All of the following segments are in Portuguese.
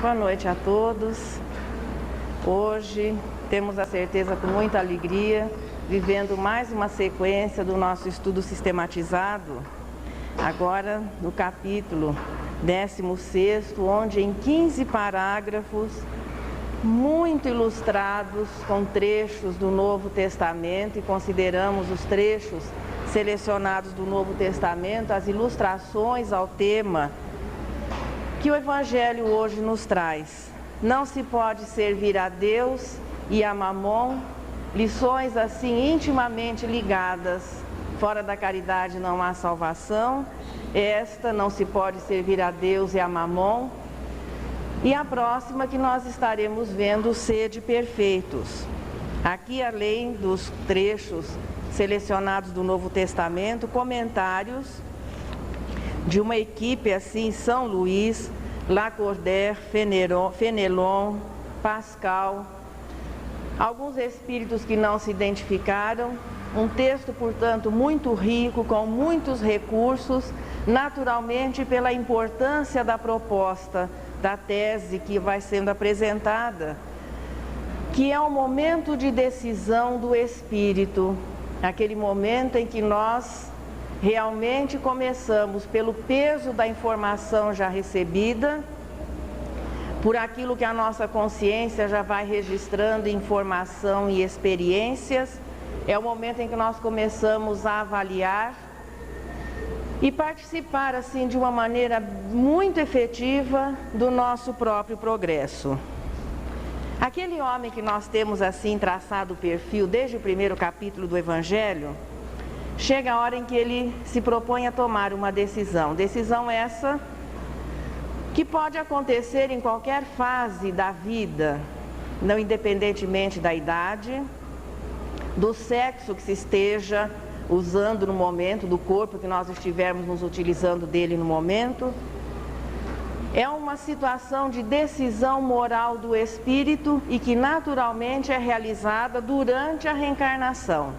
Boa noite a todos. Hoje temos a certeza, com muita alegria, vivendo mais uma sequência do nosso estudo sistematizado, agora no capítulo 16º, onde em 15 parágrafos, muito ilustrados com trechos do Novo Testamento, e consideramos os trechos selecionados do Novo Testamento, as ilustrações ao tema que o Evangelho hoje nos traz. Não se pode servir a Deus e a Mamon, lições assim intimamente ligadas. Fora da caridade não há salvação. Esta, não se pode servir a Deus e a Mamon. E a próxima que nós estaremos vendo, sede perfeitos. Aqui, além dos trechos selecionados do Novo Testamento, comentários de uma equipe assim, São Luís, Lacordaire, Fenelon, Pascal, alguns espíritos que não se identificaram, um texto, portanto, muito rico, com muitos recursos, naturalmente pela importância da proposta, da tese que vai sendo apresentada, que é o momento de decisão do espírito, aquele momento em que nós realmente começamos pelo peso da informação já recebida, por aquilo que a nossa consciência já vai registrando, informação e experiências. É o momento em que nós começamos a avaliar e participar assim de uma maneira muito efetiva do nosso próprio progresso. Aquele homem que nós temos assim traçado o perfil desde o primeiro capítulo do Evangelho, chega a hora em que ele se propõe a tomar uma decisão. Decisão essa que pode acontecer em qualquer fase da vida, não independentemente da idade, do sexo que se esteja usando no momento, do corpo que nós estivermos nos utilizando dele no momento. É uma situação de decisão moral do espírito e que naturalmente é realizada durante a reencarnação.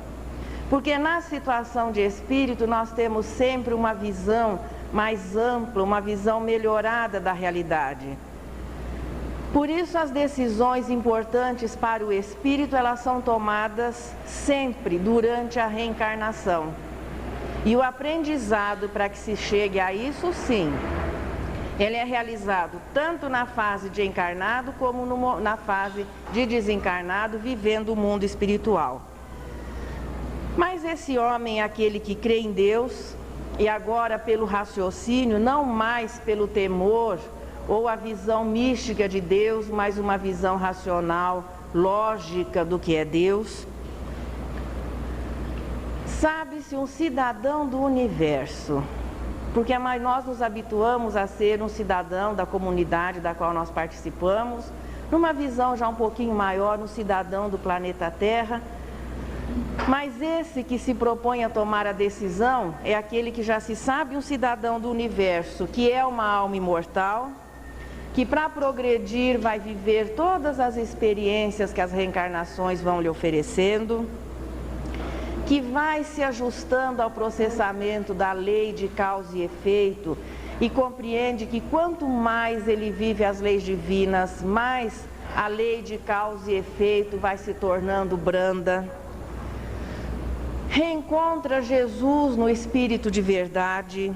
Porque na situação de espírito nós temos sempre uma visão mais ampla, uma visão melhorada da realidade. Por isso as decisões importantes para o espírito, elas são tomadas sempre durante a reencarnação. E o aprendizado para que se chegue a isso, sim, ele é realizado tanto na fase de encarnado como na fase de desencarnado, vivendo o mundo espiritual. Mas esse homem é aquele que crê em Deus, e agora pelo raciocínio, não mais pelo temor ou a visão mística de Deus, mas uma visão racional, lógica do que é Deus. Sabe-se um cidadão do universo, porque nós nos habituamos a ser um cidadão da comunidade da qual nós participamos, numa visão já um pouquinho maior, um cidadão do planeta Terra. Mas esse que se propõe a tomar a decisão é aquele que já se sabe um cidadão do universo, que é uma alma imortal, que para progredir vai viver todas as experiências que as reencarnações vão lhe oferecendo, que vai se ajustando ao processamento da lei de causa e efeito e compreende que quanto mais ele vive as leis divinas, mais a lei de causa e efeito vai se tornando branda. Reencontra Jesus no Espírito de verdade,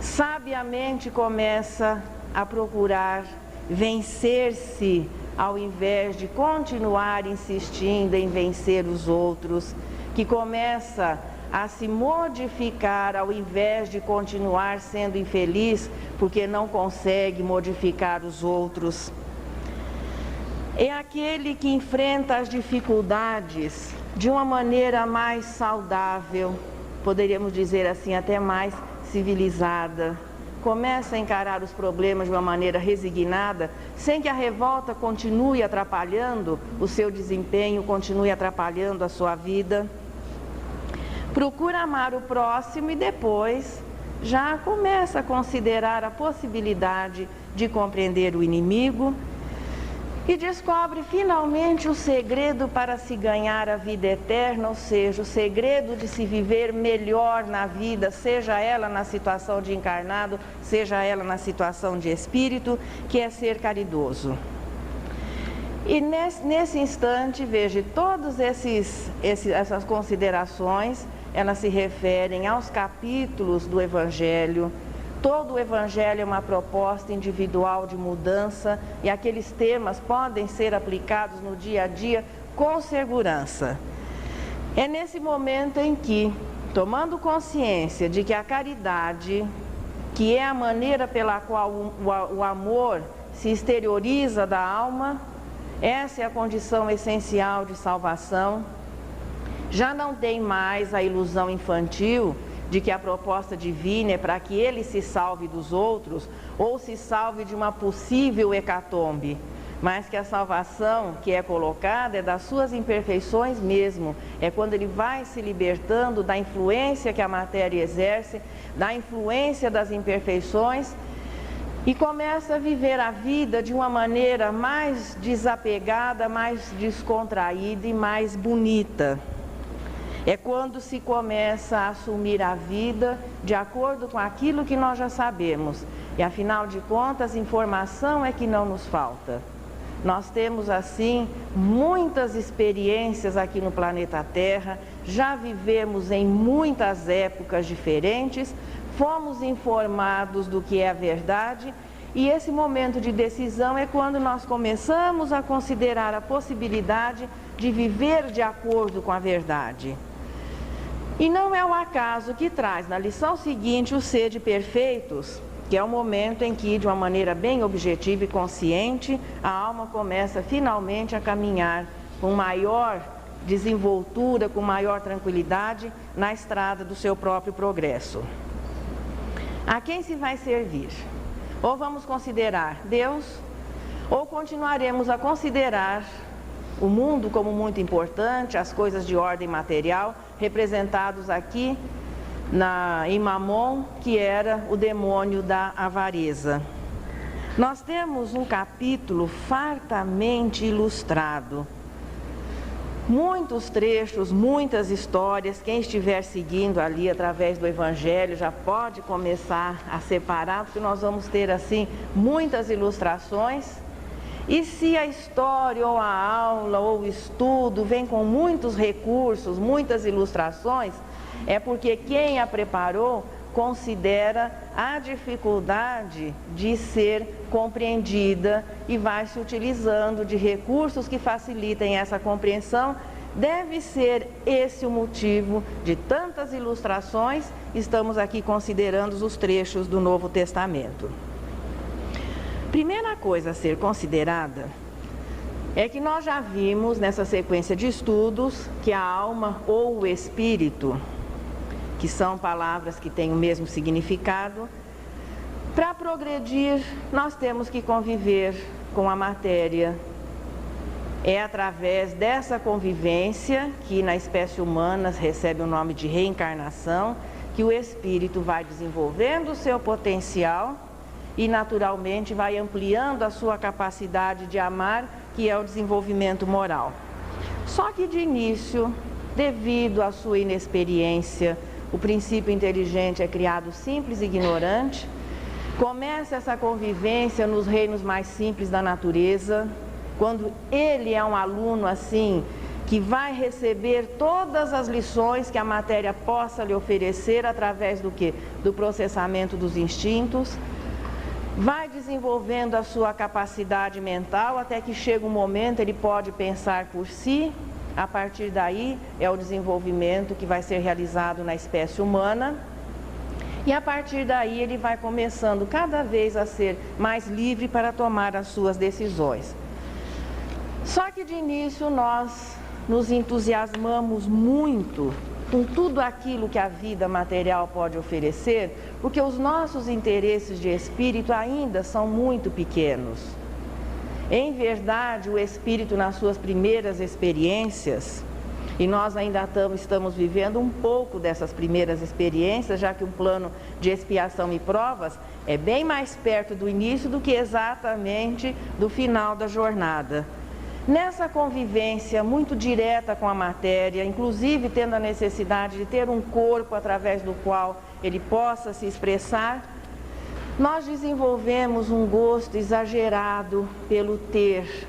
sabiamente começa a procurar vencer-se ao invés de continuar insistindo em vencer os outros, que começa a se modificar ao invés de continuar sendo infeliz porque não consegue modificar os outros. É aquele que enfrenta as dificuldades de uma maneira mais saudável, poderíamos dizer assim, até mais civilizada. Começa a encarar os problemas de uma maneira resignada, sem que a revolta continue atrapalhando o seu desempenho, continue atrapalhando a sua vida. Procura amar o próximo e depois já começa a considerar a possibilidade de compreender o inimigo e descobre finalmente o segredo para se ganhar a vida eterna, ou seja, o segredo de se viver melhor na vida, seja ela na situação de encarnado, seja ela na situação de espírito, que é ser caridoso. E nesse instante, veja, todas essas considerações, elas se referem aos capítulos do Evangelho. Todo o Evangelho é uma proposta individual de mudança e aqueles temas podem ser aplicados no dia a dia com segurança. É nesse momento em que, tomando consciência de que a caridade, que é a maneira pela qual o amor se exterioriza da alma, essa é a condição essencial de salvação, já não tem mais a ilusão infantil de que a proposta divina é para que ele se salve dos outros ou se salve de uma possível hecatombe, mas que a salvação que é colocada é das suas imperfeições mesmo, é quando ele vai se libertando da influência que a matéria exerce, da influência das imperfeições e começa a viver a vida de uma maneira mais desapegada, mais descontraída e mais bonita. É quando se começa a assumir a vida de acordo com aquilo que nós já sabemos. E afinal de contas, informação é que não nos falta. Nós temos assim muitas experiências aqui no planeta Terra, já vivemos em muitas épocas diferentes, fomos informados do que é a verdade e esse momento de decisão é quando nós começamos a considerar a possibilidade de viver de acordo com a verdade. E não é o acaso que traz na lição seguinte o sede perfeitos, que é o momento em que, de uma maneira bem objetiva e consciente, a alma começa finalmente a caminhar com maior desenvoltura, com maior tranquilidade na estrada do seu próprio progresso. A quem se vai servir? Ou vamos considerar Deus, ou continuaremos a considerar o mundo como muito importante, as coisas de ordem material, representados aqui em Mamon, que era o demônio da avareza. Nós temos um capítulo fartamente ilustrado. Muitos trechos, muitas histórias, quem estiver seguindo ali através do Evangelho já pode começar a separar, porque nós vamos ter assim muitas ilustrações. E se a história, ou a aula, ou o estudo vem com muitos recursos, muitas ilustrações, é porque quem a preparou considera a dificuldade de ser compreendida e vai se utilizando de recursos que facilitem essa compreensão. Deve ser esse o motivo de tantas ilustrações. Estamos aqui considerando os trechos do Novo Testamento. Primeira coisa a ser considerada é que nós já vimos nessa sequência de estudos que a alma ou o espírito, que são palavras que têm o mesmo significado, para progredir nós temos que conviver com a matéria. É através dessa convivência, que na espécie humana recebe o nome de reencarnação, que o espírito vai desenvolvendo o seu potencial e naturalmente vai ampliando a sua capacidade de amar, que é o desenvolvimento moral. Só que de início, devido à sua inexperiência, o princípio inteligente é criado simples e ignorante, começa essa convivência nos reinos mais simples da natureza, quando ele é um aluno assim, que vai receber todas as lições que a matéria possa lhe oferecer através do quê? Do processamento dos instintos, vai desenvolvendo a sua capacidade mental até que chega um momento ele pode pensar por si. A partir daí é o desenvolvimento que vai ser realizado na espécie humana e a partir daí ele vai começando cada vez a ser mais livre para tomar as suas decisões. Só que de início nós nos entusiasmamos muito com tudo aquilo que a vida material pode oferecer, porque os nossos interesses de espírito ainda são muito pequenos. Em verdade, o espírito nas suas primeiras experiências, E nós ainda estamos vivendo um pouco dessas primeiras experiências, já que um plano de expiação e provas é bem mais perto do início do que exatamente do final da jornada. Nessa convivência muito direta com a matéria, inclusive tendo a necessidade de ter um corpo através do qual ele possa se expressar, nós desenvolvemos um gosto exagerado pelo ter.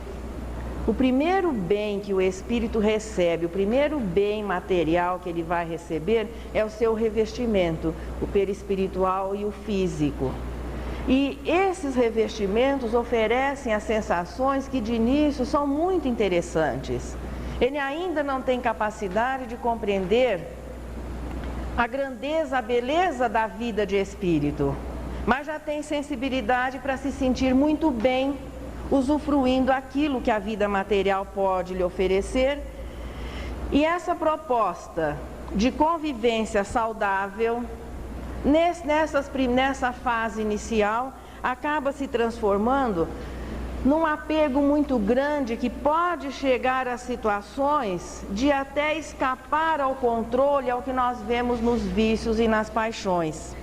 O primeiro bem que o espírito recebe, o primeiro bem material que ele vai receber é o seu revestimento, o perispiritual e o físico. E esses revestimentos oferecem as sensações que de início são muito interessantes. Ele ainda não tem capacidade de compreender a grandeza, a beleza da vida de espírito, mas já tem sensibilidade para se sentir muito bem, usufruindo aquilo que a vida material pode lhe oferecer. E essa proposta de convivência saudável, nessa fase inicial, acaba se transformando num apego muito grande que pode chegar a situações de até escapar ao controle, ao que nós vemos nos vícios e nas paixões.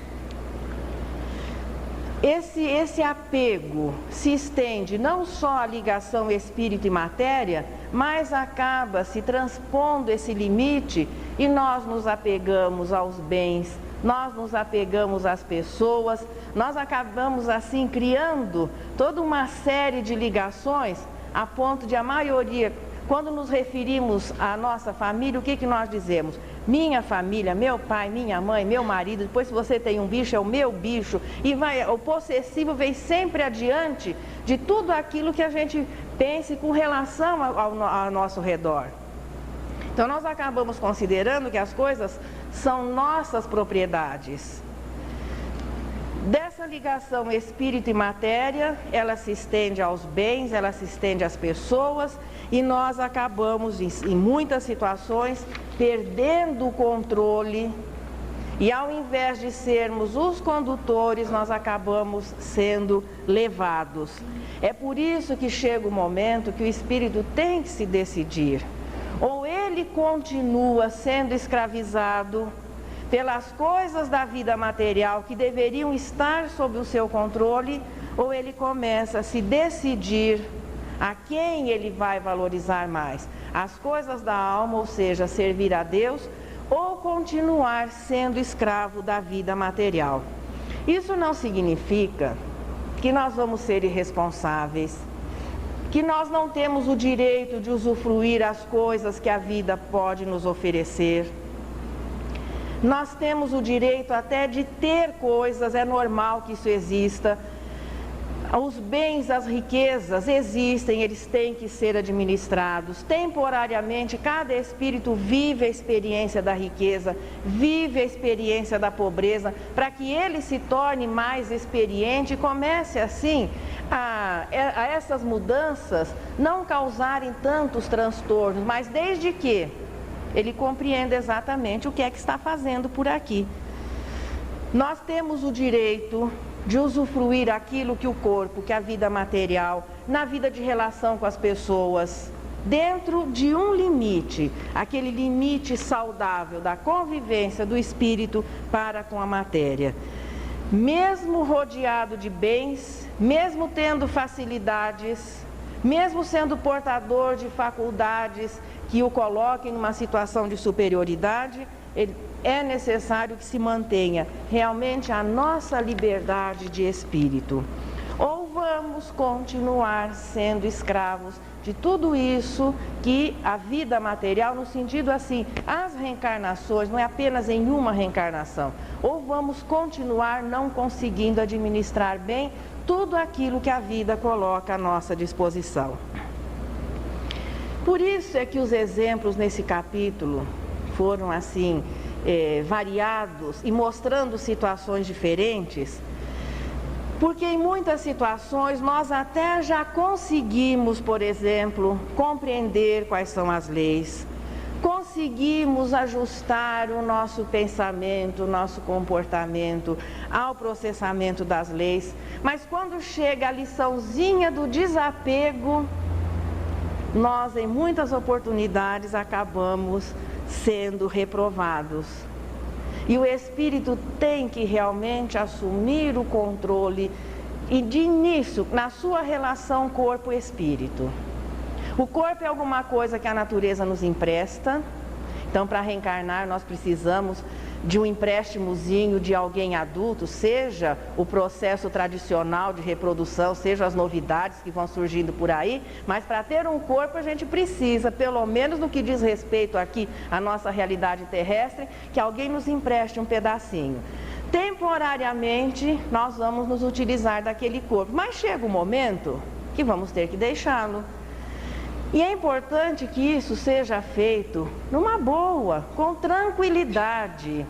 Esse apego se estende não só à ligação espírito e matéria, mas acaba se transpondo esse limite e nós nos apegamos aos bens, nós nos apegamos às pessoas, nós acabamos assim criando toda uma série de ligações a ponto de a maioria, quando nos referimos à nossa família, o que nós dizemos? Minha família, meu pai, minha mãe, meu marido, depois se você tem um bicho, é o meu bicho. E o possessivo vem sempre adiante de tudo aquilo que a gente pense com relação ao nosso redor. Então nós acabamos considerando que as coisas são nossas propriedades. Dessa ligação espírito e matéria, ela se estende aos bens, ela se estende às pessoas e nós acabamos, em muitas situações, perdendo o controle e ao invés de sermos os condutores, nós acabamos sendo levados. É por isso que chega o momento que o espírito tem que se decidir. Ou ele continua sendo escravizado pelas coisas da vida material que deveriam estar sob o seu controle, ou ele começa a se decidir a quem ele vai valorizar mais, as coisas da alma, ou seja, servir a Deus, ou continuar sendo escravo da vida material. Isso não significa que nós vamos ser irresponsáveis, que nós não temos o direito de usufruir as coisas que a vida pode nos oferecer. Nós temos o direito até de ter coisas, é normal que isso exista. Os bens, as riquezas existem, eles têm que ser administrados. Temporariamente, cada espírito vive a experiência da riqueza, vive a experiência da pobreza, para que ele se torne mais experiente e comece assim a essas mudanças não causarem tantos transtornos, mas desde que ele compreenda exatamente o que é que está fazendo por aqui. Nós temos o direito de usufruir aquilo que o corpo, que a vida material, na vida de relação com as pessoas, dentro de um limite, aquele limite saudável da convivência do espírito para com a matéria. Mesmo rodeado de bens, mesmo tendo facilidades, mesmo sendo portador de faculdades que o coloquem numa situação de superioridade, é necessário que se mantenha realmente a nossa liberdade de espírito. Ou vamos continuar sendo escravos de tudo isso que a vida material, no sentido assim, as reencarnações, não é apenas em uma reencarnação, ou vamos continuar não conseguindo administrar bem tudo aquilo que a vida coloca à nossa disposição. Por isso é que os exemplos nesse capítulo foram assim, variados e mostrando situações diferentes, porque em muitas situações nós até já conseguimos, por exemplo, compreender quais são as leis, conseguimos ajustar o nosso pensamento, o nosso comportamento ao processamento das leis, mas quando chega a liçãozinha do desapego, nós em muitas oportunidades acabamos sendo reprovados. E o Espírito tem que realmente assumir o controle e de início na sua relação corpo-espírito. O corpo é alguma coisa que a natureza nos empresta, então para reencarnar nós precisamos de um empréstimozinho de alguém adulto, seja o processo tradicional de reprodução, seja as novidades que vão surgindo por aí, mas para ter um corpo a gente precisa, pelo menos no que diz respeito aqui à nossa realidade terrestre, que alguém nos empreste um pedacinho. Temporariamente nós vamos nos utilizar daquele corpo, mas chega um momento que vamos ter que deixá-lo. E é importante que isso seja feito numa boa, com tranquilidade,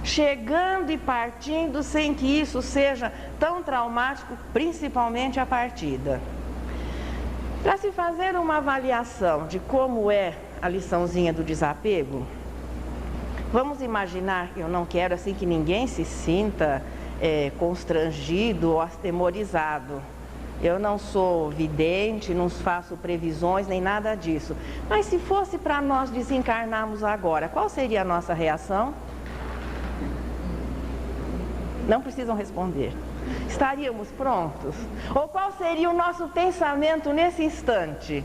chegando e partindo sem que isso seja tão traumático, principalmente a partida. Para se fazer uma avaliação de como é a liçãozinha do desapego, vamos imaginar, eu não quero assim que ninguém se sinta constrangido ou atemorizado. Eu não sou vidente, não faço previsões, nem nada disso. Mas se fosse para nós desencarnarmos agora, qual seria a nossa reação? Não precisam responder. Estaríamos prontos? Ou qual seria o nosso pensamento nesse instante?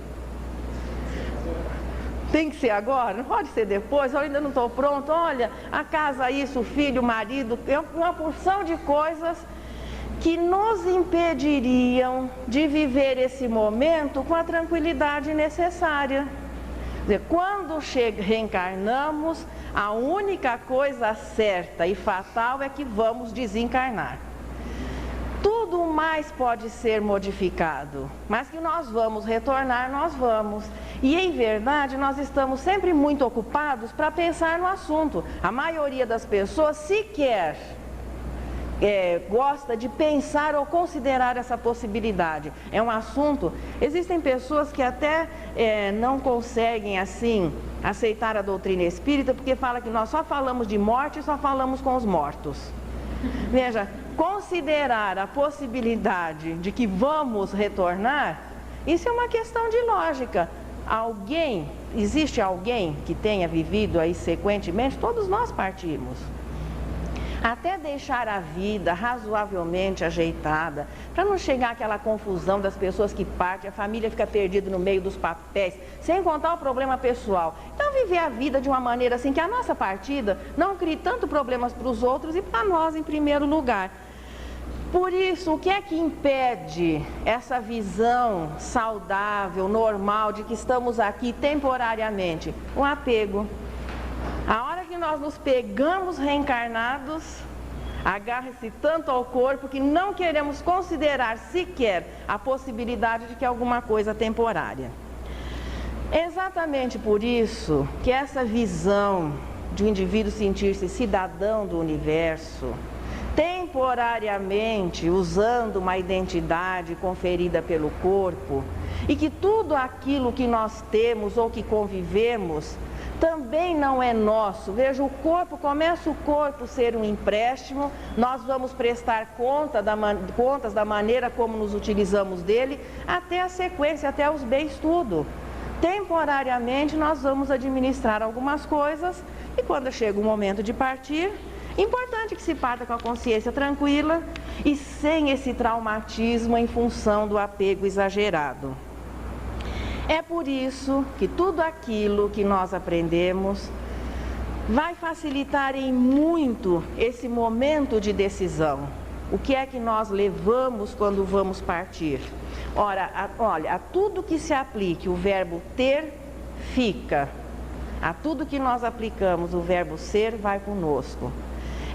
Tem que ser agora? Não pode ser depois? Eu ainda não estou pronto. Olha, a casa, isso, o filho, o marido, uma porção de coisas que nos impediriam de viver esse momento com a tranquilidade necessária. Quer dizer, quando reencarnamos, a única coisa certa e fatal é que vamos desencarnar. Tudo mais pode ser modificado, mas que nós vamos retornar, nós vamos. E em verdade, nós estamos sempre muito ocupados para pensar no assunto. A maioria das pessoas sequer gosta de pensar ou considerar essa possibilidade. É um assunto, existem pessoas que até não conseguem assim aceitar a doutrina espírita porque fala que nós só falamos de morte e só falamos com os mortos. Veja, considerar a possibilidade de que vamos retornar, isso é uma questão de lógica. Existe alguém que tenha vivido aí sequentemente? Todos nós partimos. Até deixar a vida razoavelmente ajeitada, para não chegar aquela confusão das pessoas que partem, a família fica perdida no meio dos papéis, sem contar o problema pessoal. Então viver a vida de uma maneira assim que a nossa partida não crie tanto problemas para os outros e para nós em primeiro lugar. Por isso, o que é que impede essa visão saudável, normal, de que estamos aqui temporariamente? O apego. A hora que nós nos pegamos reencarnados, agarra-se tanto ao corpo que não queremos considerar sequer a possibilidade de que alguma coisa temporária. Exatamente por isso que essa visão de um indivíduo sentir-se cidadão do universo, temporariamente usando uma identidade conferida pelo corpo, e que tudo aquilo que nós temos ou que convivemos também não é nosso. Veja, começa o corpo ser um empréstimo, nós vamos prestar contas da maneira como nos utilizamos dele, até a sequência, até os bens, tudo. Temporariamente nós vamos administrar algumas coisas e quando chega o momento de partir, importante que se parta com a consciência tranquila e sem esse traumatismo em função do apego exagerado. É por isso que tudo aquilo que nós aprendemos vai facilitar em muito esse momento de decisão. O que é que nós levamos quando vamos partir? Olha, a tudo que se aplique o verbo ter, fica. A tudo que nós aplicamos o verbo ser, vai conosco.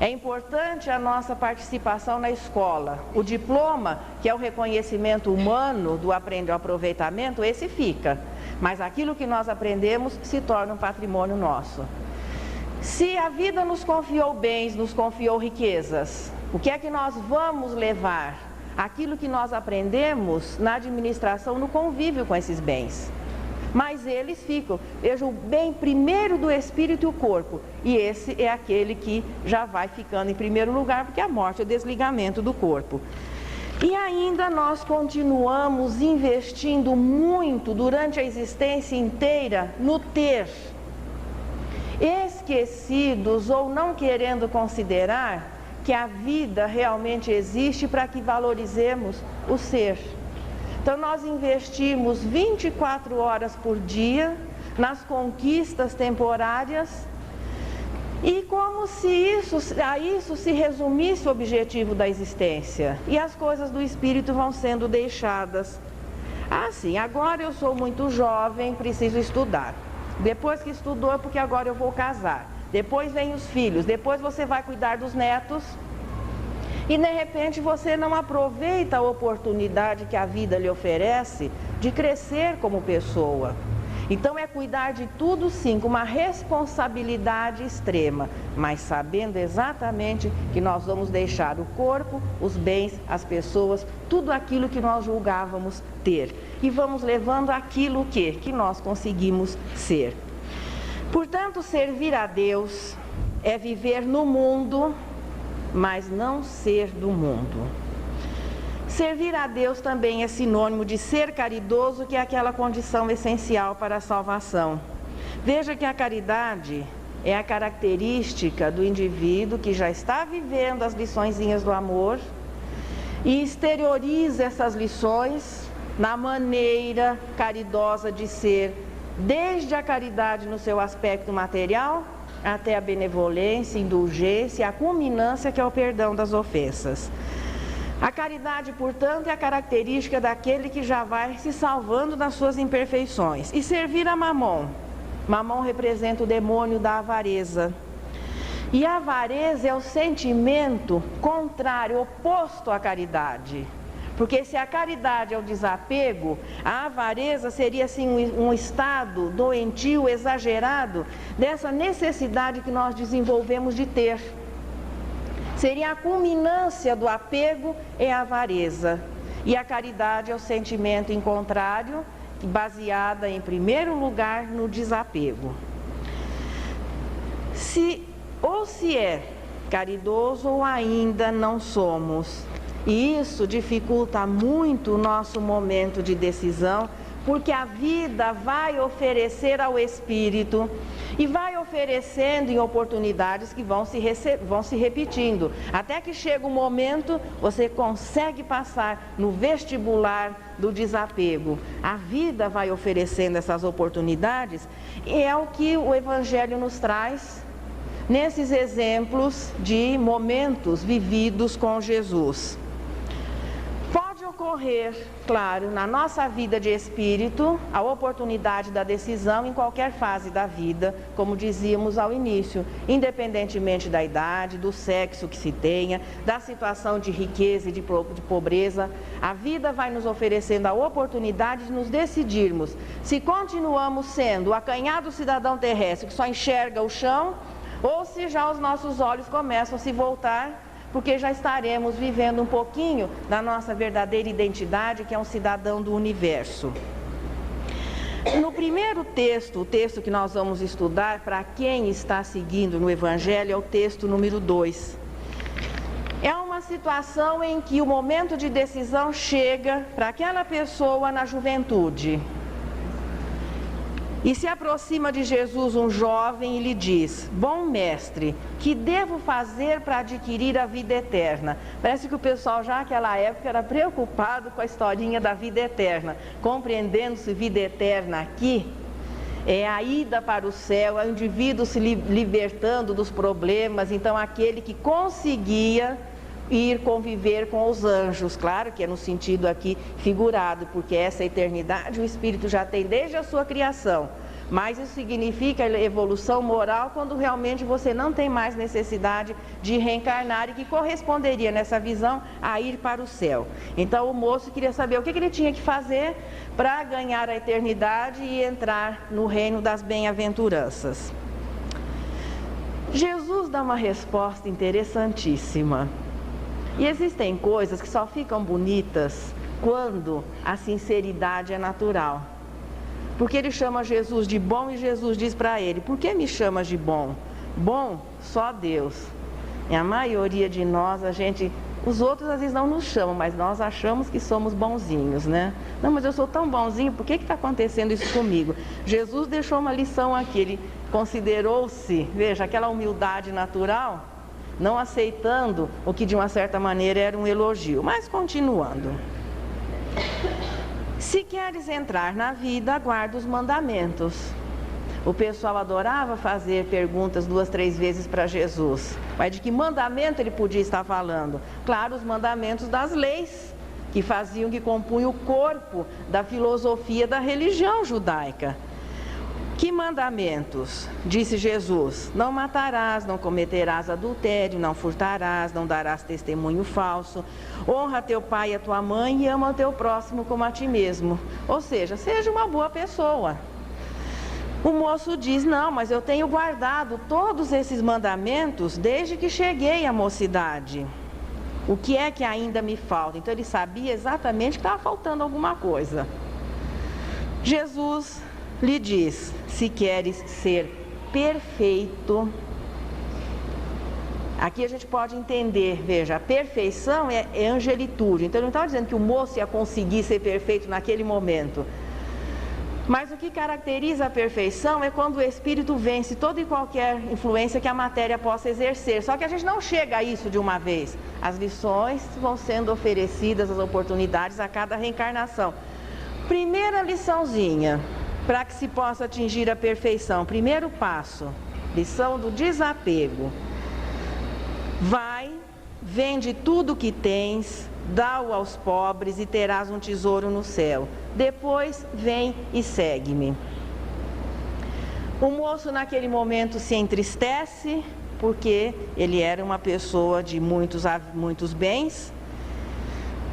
É importante a nossa participação na escola. O diploma, que é o reconhecimento humano do aproveitamento, esse fica. Mas aquilo que nós aprendemos se torna um patrimônio nosso. Se a vida nos confiou bens, nos confiou riquezas, o que é que nós vamos levar? Aquilo que nós aprendemos na administração, no convívio com esses bens. Mas eles ficam. Veja, o bem primeiro do espírito e o corpo. E esse é aquele que já vai ficando em primeiro lugar, porque a morte é o desligamento do corpo. E ainda nós continuamos investindo muito durante a existência inteira no ter, esquecidos ou não querendo considerar que a vida realmente existe para que valorizemos o ser. Então nós investimos 24 horas por dia nas conquistas temporárias e como se a isso se resumisse o objetivo da existência. E as coisas do espírito vão sendo deixadas. Assim, agora eu sou muito jovem, preciso estudar. Depois que estudou é porque agora eu vou casar. Depois vem os filhos, depois você vai cuidar dos netos. E de repente você não aproveita a oportunidade que a vida lhe oferece de crescer como pessoa. Então é cuidar de tudo sim, com uma responsabilidade extrema, mas sabendo exatamente que nós vamos deixar o corpo, os bens, as pessoas, tudo aquilo que nós julgávamos ter. E vamos levando aquilo que nós conseguimos ser. Portanto, servir a Deus é viver no mundo, mas não ser do mundo. Servir a Deus também é sinônimo de ser caridoso, que é aquela condição essencial para a salvação. Veja que a caridade é a característica do indivíduo que já está vivendo as liçõezinhas do amor e exterioriza essas lições na maneira caridosa de ser, desde a caridade no seu aspecto material até a benevolência, indulgência e a culminância, que é o perdão das ofensas. A caridade, portanto, é a característica daquele que já vai se salvando das suas imperfeições. E servir a Mamon. Mamon representa o demônio da avareza. E a avareza é o sentimento contrário, oposto à caridade. Porque se a caridade é o desapego, a avareza seria assim um estado doentio, exagerado, dessa necessidade que nós desenvolvemos de ter. Seria a culminância do apego é a avareza. E a caridade é o sentimento em contrário, baseada em primeiro lugar no desapego. Se é caridoso ou ainda não somos. E isso dificulta muito o nosso momento de decisão, porque a vida vai oferecer ao espírito e vai oferecendo em oportunidades que vão se repetindo, até que chega um momento, você consegue passar no vestibular do desapego. A vida vai oferecendo essas oportunidades e é o que o Evangelho nos traz nesses exemplos de momentos vividos com Jesus. Pode ocorrer, claro, na nossa vida de espírito, a oportunidade da decisão em qualquer fase da vida, como dizíamos ao início, independentemente da idade, do sexo que se tenha, da situação de riqueza e de pobreza, a vida vai nos oferecendo a oportunidade de nos decidirmos se continuamos sendo o acanhado cidadão terrestre que só enxerga o chão, ou se já os nossos olhos começam a se voltar, porque já estaremos vivendo um pouquinho da nossa verdadeira identidade, que é um cidadão do universo. No primeiro texto, o texto que nós vamos estudar, para quem está seguindo no Evangelho, é o texto número 2. É uma situação em que o momento de decisão chega para aquela pessoa na juventude. E se aproxima de Jesus um jovem e lhe diz: bom mestre, que devo fazer para adquirir a vida eterna? Parece que o pessoal já naquela época era preocupado com a historinha da vida eterna, compreendendo-se vida eterna aqui é a ida para o céu, é o indivíduo se libertando dos problemas. Então aquele que conseguia ir conviver com os anjos, claro que é no sentido aqui figurado, porque essa eternidade o Espírito já tem desde a sua criação, mas isso significa evolução moral quando realmente você não tem mais necessidade de reencarnar e que corresponderia nessa visão a ir para o céu. Então o moço queria saber o que ele tinha que fazer para ganhar a eternidade e entrar no reino das bem-aventuranças. Jesus dá uma resposta interessantíssima. E existem coisas que só ficam bonitas quando a sinceridade é natural. Porque ele chama Jesus de bom e Jesus diz para ele: por que me chamas de bom? Bom, só Deus. E a maioria de nós, a gente Os outros às vezes não nos chamam, mas nós achamos que somos bonzinhos, né? Não, mas eu sou tão bonzinho, por que está acontecendo isso comigo? Jesus deixou uma lição aqui, ele considerou-se, veja, aquela humildade natural, não aceitando o que de uma certa maneira era um elogio. Mas continuando. Se queres entrar na vida, guarda os mandamentos. O pessoal adorava fazer perguntas 2, 3 vezes para Jesus. Mas de que mandamento ele podia estar falando? Claro, os mandamentos das leis, que faziam, que compunham o corpo da filosofia da religião judaica. Que mandamentos? Disse Jesus: não matarás, não cometerás adultério, não furtarás, não darás testemunho falso, honra teu pai e a tua mãe e ama o teu próximo como a ti mesmo. Ou seja, seja uma boa pessoa. O moço diz: não, mas eu tenho guardado todos esses mandamentos desde que cheguei à mocidade. O que é que ainda me falta? Então ele sabia exatamente que estava faltando alguma coisa. Jesus lhe diz: se queres ser perfeito. Aqui a gente pode entender, veja, a perfeição é angelitude. Então ele não estava dizendo que o moço ia conseguir ser perfeito naquele momento. Mas o que caracteriza a perfeição é quando o Espírito vence toda e qualquer influência que a matéria possa exercer. Só que a gente não chega a isso de uma vez. As lições vão sendo oferecidas, as oportunidades a cada reencarnação. Primeira liçãozinha, para que se possa atingir a perfeição. Primeiro passo, lição do desapego. Vai, vende tudo o que tens, dá-o aos pobres e terás um tesouro no céu. Depois vem e segue-me. O moço naquele momento se entristece, porque ele era uma pessoa de muitos bens,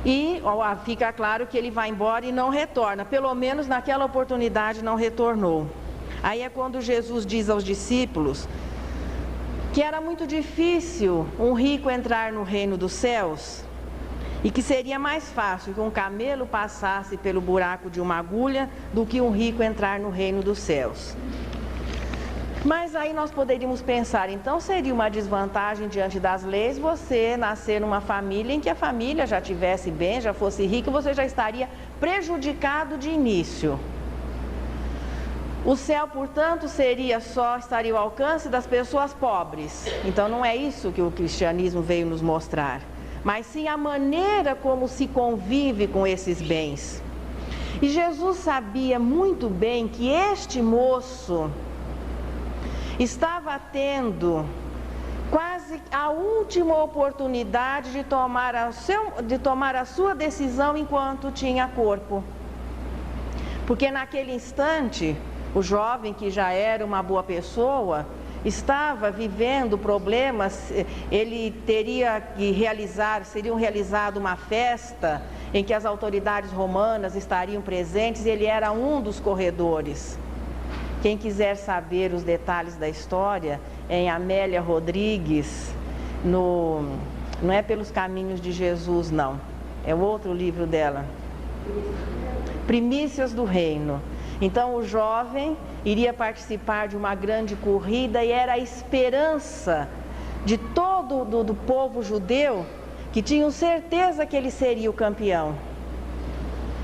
e fica claro que ele vai embora e não retorna. Pelo menos naquela oportunidade não retornou. Aí é quando Jesus diz aos discípulos que era muito difícil um rico entrar no reino dos céus, e que seria mais fácil que um camelo passasse pelo buraco de uma agulha do que um rico entrar no reino dos céus. Mas aí nós poderíamos pensar, então seria uma desvantagem diante das leis você nascer numa família em que a família já tivesse bem, já fosse rica, você já estaria prejudicado de início. O céu, portanto, estaria ao alcance das pessoas pobres. Então não é isso que o cristianismo veio nos mostrar, mas sim a maneira como se convive com esses bens. E Jesus sabia muito bem que este moço estava tendo quase a última oportunidade de tomar a sua decisão enquanto tinha corpo. Porque naquele instante, o jovem, que já era uma boa pessoa, estava vivendo problemas. Ele teria que seriam realizado uma festa em que as autoridades romanas estariam presentes e ele era um dos corredores. Quem quiser saber os detalhes da história, em Amélia Rodrigues, não é Pelos Caminhos de Jesus, não, é outro livro dela, Primícias do Reino. Então o jovem iria participar de uma grande corrida e era a esperança de todo do povo judeu, que tinham certeza que ele seria o campeão.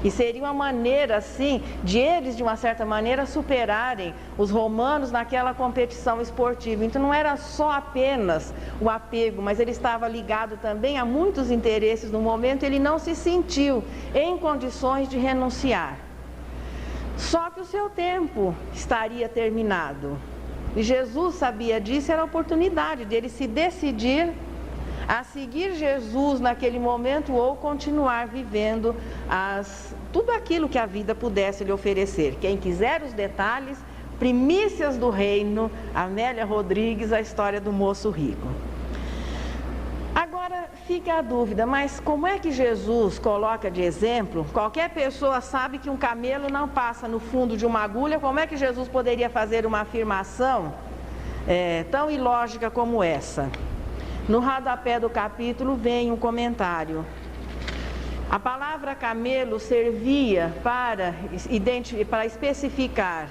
E seria uma maneira assim de eles, de uma certa maneira, superarem os romanos naquela competição esportiva. Então não era só apenas o apego, mas ele estava ligado também a muitos interesses. No momento ele não se sentiu em condições de renunciar. Só que o seu tempo estaria terminado. E Jesus sabia disso, era a oportunidade dele se decidir a seguir Jesus naquele momento ou continuar vivendo tudo aquilo que a vida pudesse lhe oferecer. Quem quiser os detalhes, Primícias do Reino, Amélia Rodrigues, a história do moço rico. Agora fica a dúvida, mas como é que Jesus coloca de exemplo? Qualquer pessoa sabe que um camelo não passa no fundo de uma agulha. Como é que Jesus poderia fazer uma afirmação tão ilógica como essa? No rodapé do capítulo vem um comentário. A palavra camelo servia para especificar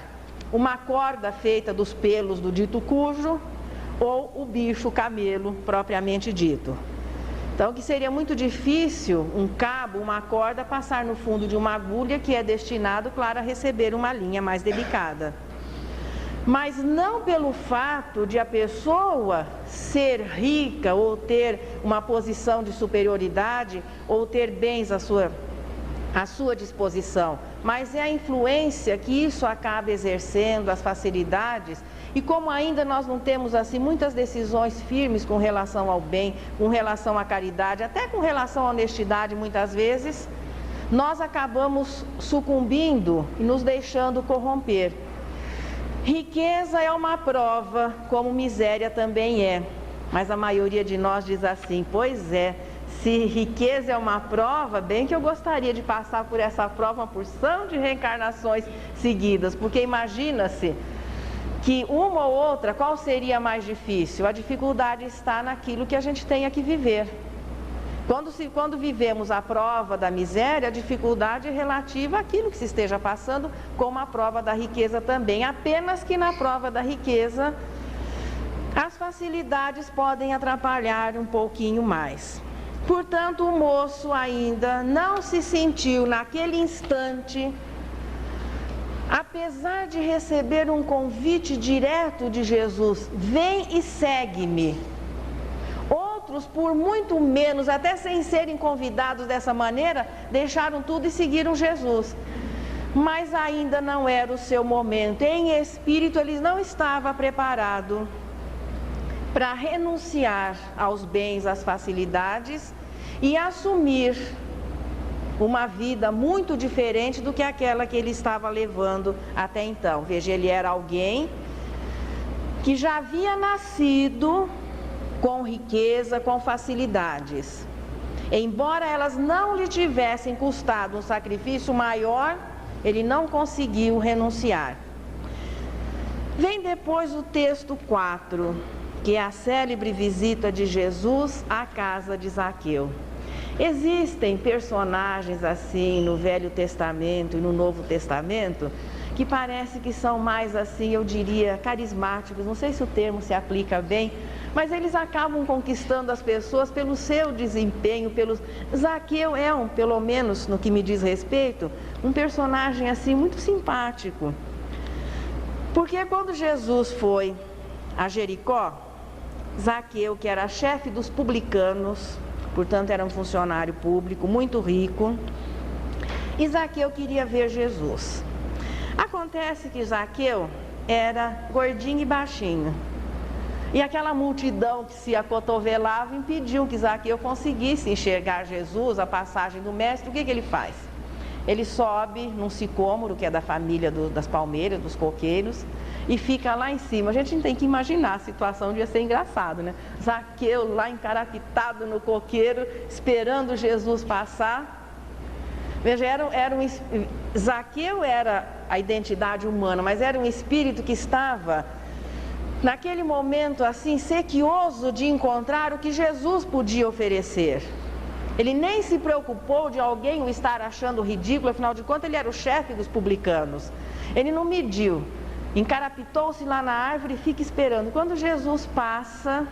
uma corda feita dos pelos do dito cujo ou o bicho camelo propriamente dito. Então, que seria muito difícil um cabo, uma corda, passar no fundo de uma agulha que é destinado, claro, a receber uma linha mais delicada. Mas não pelo fato de a pessoa ser rica ou ter uma posição de superioridade ou ter bens à sua disposição, mas é a influência que isso acaba exercendo, as facilidades. E como ainda nós não temos assim muitas decisões firmes com relação ao bem, com relação à caridade, até com relação à honestidade muitas vezes, nós acabamos sucumbindo e nos deixando corromper. Riqueza é uma prova, como miséria também é. Mas a maioria de nós diz assim: pois é, se riqueza é uma prova, bem que eu gostaria de passar por essa prova uma porção de reencarnações seguidas, porque imagina-se que uma ou outra, qual seria mais difícil? A dificuldade está naquilo que a gente tenha que viver. Quando vivemos a prova da miséria, a dificuldade é relativa àquilo que se esteja passando, como a prova da riqueza também. Apenas que na prova da riqueza, as facilidades podem atrapalhar um pouquinho mais. Portanto, o moço ainda não se sentiu naquele instante, apesar de receber um convite direto de Jesus: vem e segue-me. Outros, por muito menos, até sem serem convidados dessa maneira, deixaram tudo e seguiram Jesus. Mas ainda não era o seu momento. Em espírito, ele não estava preparado para renunciar aos bens, às facilidades e assumir uma vida muito diferente do que aquela que ele estava levando até então. Veja, ele era alguém que já havia nascido com riqueza, com facilidades. Embora elas não lhe tivessem custado um sacrifício maior, ele não conseguiu renunciar. Vem depois o texto 4, que é a célebre visita de Jesus à casa de Zaqueu. Existem personagens assim no Velho Testamento e no Novo Testamento que parece que são mais assim, eu diria, carismáticos. Não sei se o termo se aplica bem, mas eles acabam conquistando as pessoas pelo seu desempenho, Zaqueu é pelo menos no que me diz respeito, um personagem assim muito simpático. Porque quando Jesus foi a Jericó, Zaqueu, que era chefe dos publicanos, portanto era um funcionário público muito rico, e Zaqueu queria ver Jesus. Acontece que Zaqueu era gordinho e baixinho, e aquela multidão que se acotovelava impediu que Zaqueu conseguisse enxergar Jesus, a passagem do mestre. O que ele faz? Ele sobe num sicômoro, que é da família das palmeiras, dos coqueiros, e fica lá em cima. A gente tem que imaginar, a situação devia ser engraçado, né? Zaqueu lá encarapitado no coqueiro, esperando Jesus passar. Veja, Zaqueu era a identidade humana, mas era um espírito que estava, naquele momento assim, sequioso de encontrar o que Jesus podia oferecer. Ele nem se preocupou de alguém o estar achando ridículo, afinal de contas ele era o chefe dos publicanos. Ele não mediu, encarapitou-se lá na árvore e fica esperando. Quando Jesus passa,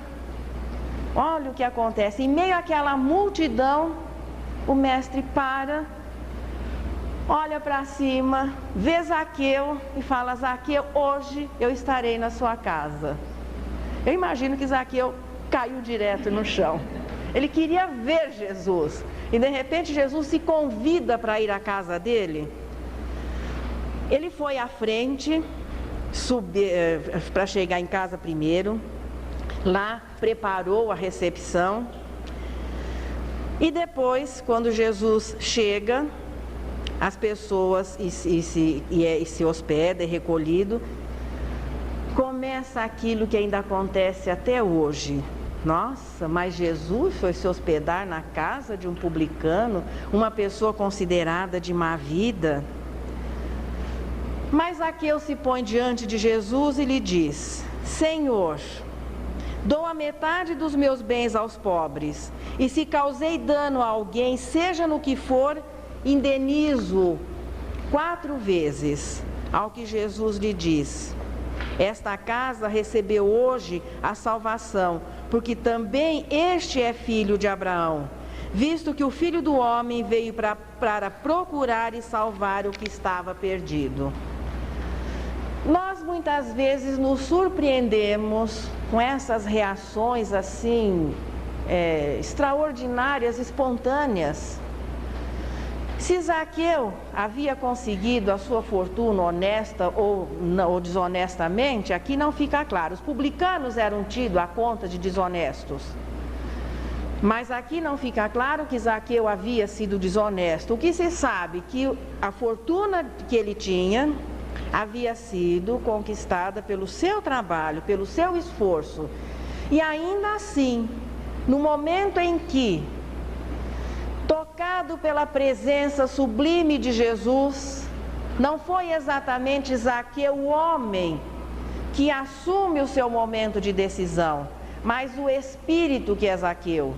olha o que acontece. Em meio àquela multidão, o mestre para, olha para cima, vê Zaqueu e fala: Zaqueu, hoje eu estarei na sua casa. Eu imagino que Zaqueu caiu direto no chão. Ele queria ver Jesus. E de repente Jesus se convida para ir à casa dele. Ele foi à frente, para chegar em casa primeiro. Lá preparou a recepção. E depois, quando Jesus chega, as pessoas se hospeda, é recolhido, começa aquilo que ainda acontece até hoje. Nossa, mas Jesus foi se hospedar na casa de um publicano, uma pessoa considerada de má vida. Mas Zaqueu se põe diante de Jesus e lhe diz: Senhor, dou a metade dos meus bens aos pobres, e se causei dano a alguém, seja no que for, indenizo 4 vezes. Ao que Jesus lhe diz: esta casa recebeu hoje a salvação, porque também este é filho de Abraão, visto que o Filho do Homem veio para procurar e salvar o que estava perdido. Nós muitas vezes nos surpreendemos com essas reações assim, extraordinárias, espontâneas. Se Zaqueu havia conseguido a sua fortuna honesta ou desonestamente, aqui não fica claro. Os publicanos eram tidos à conta de desonestos. Mas aqui não fica claro que Zaqueu havia sido desonesto. O que se sabe que a fortuna que ele tinha havia sido conquistada pelo seu trabalho, pelo seu esforço. E ainda assim, no momento em que, tocado pela presença sublime de Jesus, não foi exatamente Zaqueu o homem que assume o seu momento de decisão, mas o Espírito que é Zaqueu,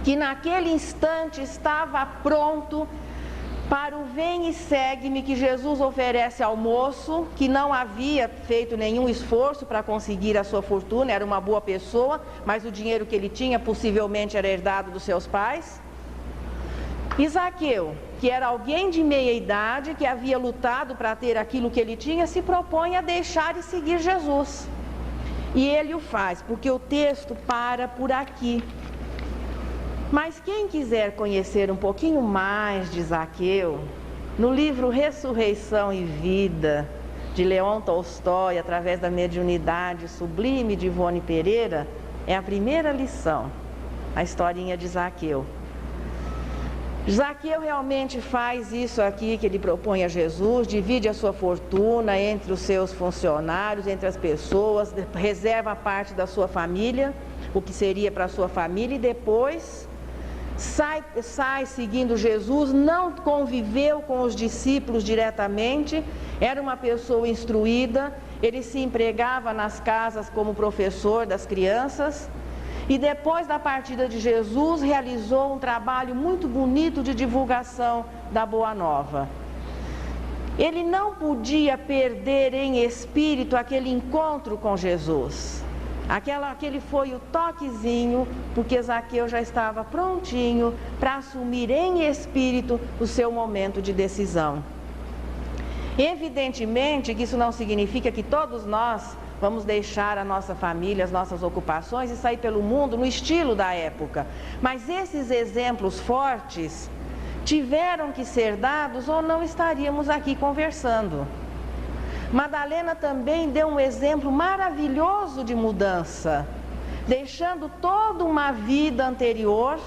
que naquele instante estava pronto para o vem e segue-me que Jesus oferece ao moço, que não havia feito nenhum esforço para conseguir a sua fortuna, era uma boa pessoa, mas o dinheiro que ele tinha possivelmente era herdado dos seus pais. E Zaqueu, que era alguém de meia idade, que havia lutado para ter aquilo que ele tinha, se propõe a deixar e seguir Jesus. E ele o faz, porque o texto para por aqui. Mas quem quiser conhecer um pouquinho mais de Zaqueu, no livro Ressurreição e Vida, de Leon Tolstói, através da mediunidade sublime de Ivone Pereira, é a primeira lição, a historinha de Zaqueu. Zaqueu realmente faz isso aqui que ele propõe a Jesus, divide a sua fortuna entre os seus funcionários, entre as pessoas, reserva parte da sua família, o que seria para a sua família, e depois sai seguindo Jesus. Não conviveu com os discípulos diretamente, era uma pessoa instruída, ele se empregava nas casas como professor das crianças. E depois da partida de Jesus, realizou um trabalho muito bonito de divulgação da Boa Nova. Ele não podia perder em espírito aquele encontro com Jesus. Aquele foi o toquezinho, porque Zaqueu já estava prontinho para assumir em espírito o seu momento de decisão. Evidentemente que isso não significa que todos nós vamos deixar a nossa família, as nossas ocupações e sair pelo mundo no estilo da época. Mas esses exemplos fortes tiveram que ser dados ou não estaríamos aqui conversando. Madalena também deu um exemplo maravilhoso de mudança, deixando toda uma vida anterior.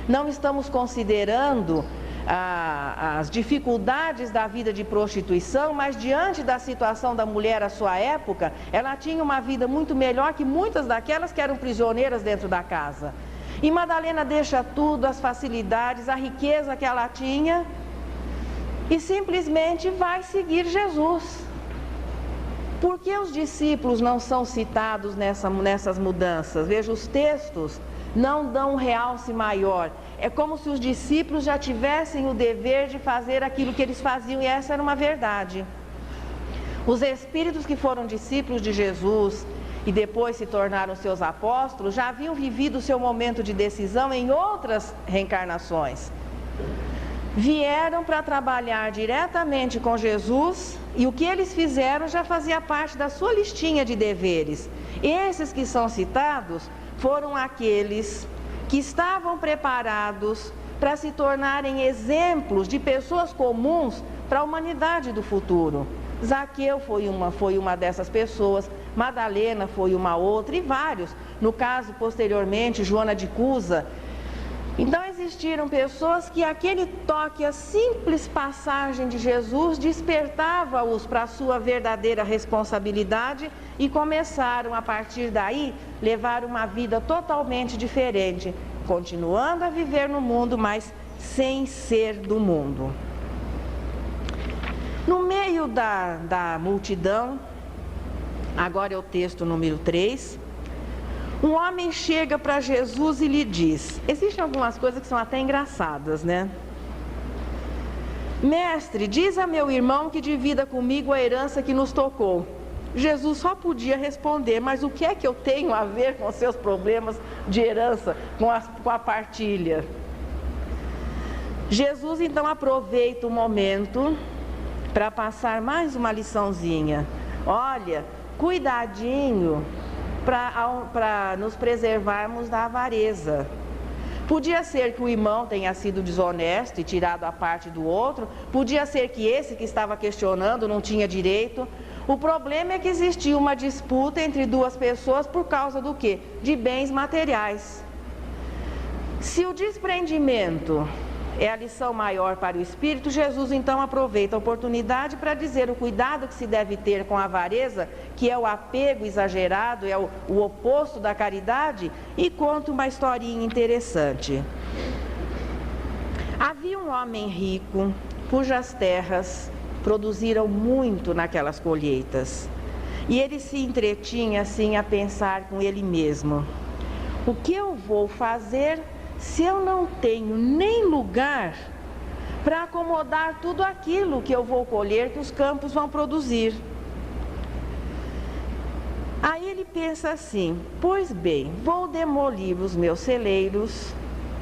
Não estamos considerando as dificuldades da vida de prostituição, mas diante da situação da mulher à sua época, ela tinha uma vida muito melhor que muitas daquelas que eram prisioneiras dentro da casa. E Madalena deixa tudo, as facilidades, a riqueza que ela tinha, e simplesmente vai seguir Jesus. Por que os discípulos não são citados nessas mudanças? Veja, os textos não dão um realce maior. É como se os discípulos já tivessem o dever de fazer aquilo que eles faziam, e essa era uma verdade. Os espíritos que foram discípulos de Jesus e depois se tornaram seus apóstolos, já haviam vivido o seu momento de decisão em outras reencarnações. Vieram para trabalhar diretamente com Jesus, e o que eles fizeram já fazia parte da sua listinha de deveres. Esses que são citados foram aqueles que estavam preparados para se tornarem exemplos de pessoas comuns para a humanidade do futuro. Zaqueu foi uma dessas pessoas, Madalena foi uma outra, e vários. No caso, posteriormente, Joana de Cusa. Então existiram pessoas que aquele toque, a simples passagem de Jesus, despertava-os para a sua verdadeira responsabilidade, e começaram a partir daí levar uma vida totalmente diferente, continuando a viver no mundo, mas sem ser do mundo. No meio da multidão, agora é o texto número 3, um homem chega para Jesus e lhe diz, existem algumas coisas que são até engraçadas, né? Mestre, diz a meu irmão que divida comigo a herança que nos tocou. Jesus só podia responder: mas o que é que eu tenho a ver com seus problemas de herança, com a partilha? Jesus então aproveita o momento para passar mais uma liçãozinha. Olha, cuidadinho para nos preservarmos da avareza. Podia ser que o irmão tenha sido desonesto e tirado a parte do outro, podia ser que esse que estava questionando não tinha direito. O problema é que existia uma disputa entre duas pessoas por causa do quê? De bens materiais. Se o desprendimento é a lição maior para o espírito, Jesus então aproveita a oportunidade para dizer o cuidado que se deve ter com a avareza, que é o apego exagerado, é o oposto da caridade, e conta uma historinha interessante. Havia um homem rico cujas terras produziram muito naquelas colheitas, e ele se entretinha assim a pensar com ele mesmo: o que eu vou fazer se eu não tenho nem lugar para acomodar tudo aquilo que eu vou colher, que os campos vão produzir? Aí ele pensa assim: pois bem, vou demolir os meus celeiros,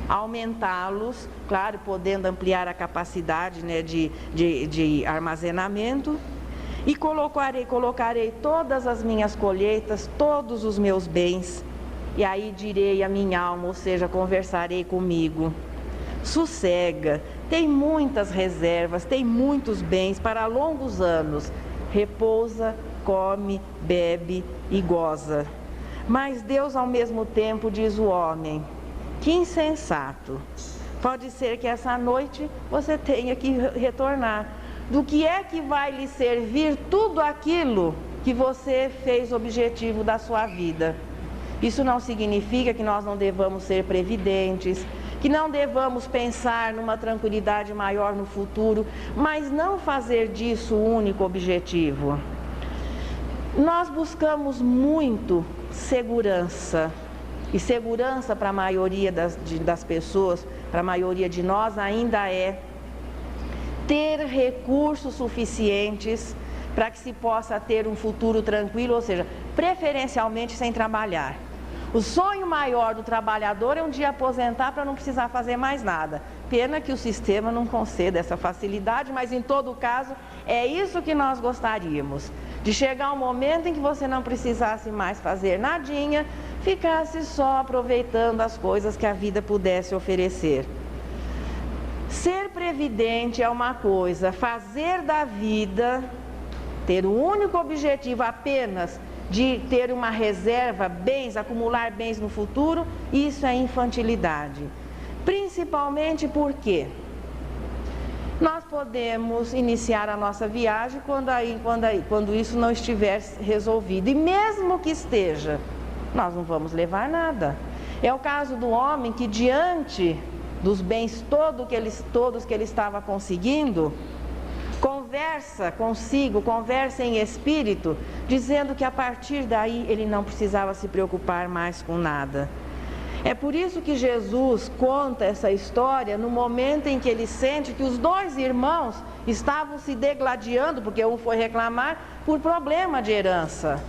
aumentá-los, claro, podendo ampliar a capacidade, né, de armazenamento, e colocarei todas as minhas colheitas, todos os meus bens. E aí direi à minha alma, ou seja, conversarei comigo: sossega, tem muitas reservas, tem muitos bens para longos anos, repousa, come, bebe e goza. Mas Deus ao mesmo tempo diz o homem: que insensato, pode ser que essa noite você tenha que retornar. Do que é que vai lhe servir tudo aquilo que você fez objetivo da sua vida? Isso não significa que nós não devamos ser previdentes, que não devamos pensar numa tranquilidade maior no futuro, mas não fazer disso o único objetivo. Nós buscamos muito segurança, e segurança para a maioria das pessoas, para a maioria de nós, ainda é ter recursos suficientes para que se possa ter um futuro tranquilo, ou seja, preferencialmente sem trabalhar. O sonho maior do trabalhador é um dia aposentar para não precisar fazer mais nada. Pena que o sistema não conceda essa facilidade, mas em todo caso é isso que nós gostaríamos. De chegar um momento em que você não precisasse mais fazer nadinha, ficasse só aproveitando as coisas que a vida pudesse oferecer. Ser previdente é uma coisa, fazer da vida, ter o único objetivo apenas de ter uma reserva, bens, acumular bens no futuro, isso é infantilidade. Principalmente porque nós podemos iniciar a nossa viagem quando isso não estiver resolvido. E mesmo que esteja, nós não vamos levar nada. É o caso do homem que, diante dos bens todos que ele estava conseguindo, conversa consigo, conversa em espírito, dizendo que a partir daí ele não precisava se preocupar mais com nada. É por isso que Jesus conta essa história no momento em que ele sente que os dois irmãos estavam se degladiando, porque um foi reclamar por problema de herança,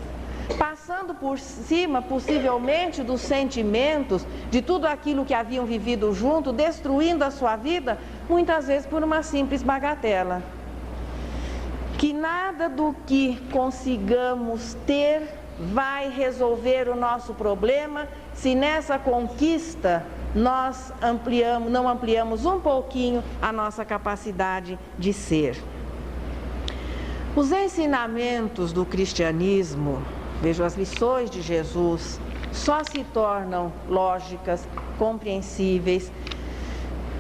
passando por cima, possivelmente, dos sentimentos, de tudo aquilo que haviam vivido junto, destruindo a sua vida, muitas vezes por uma simples bagatela. Que nada do que consigamos ter vai resolver o nosso problema se nessa conquista nós não ampliamos um pouquinho a nossa capacidade de ser. Os ensinamentos do cristianismo, vejo as lições de Jesus, só se tornam lógicas, compreensíveis,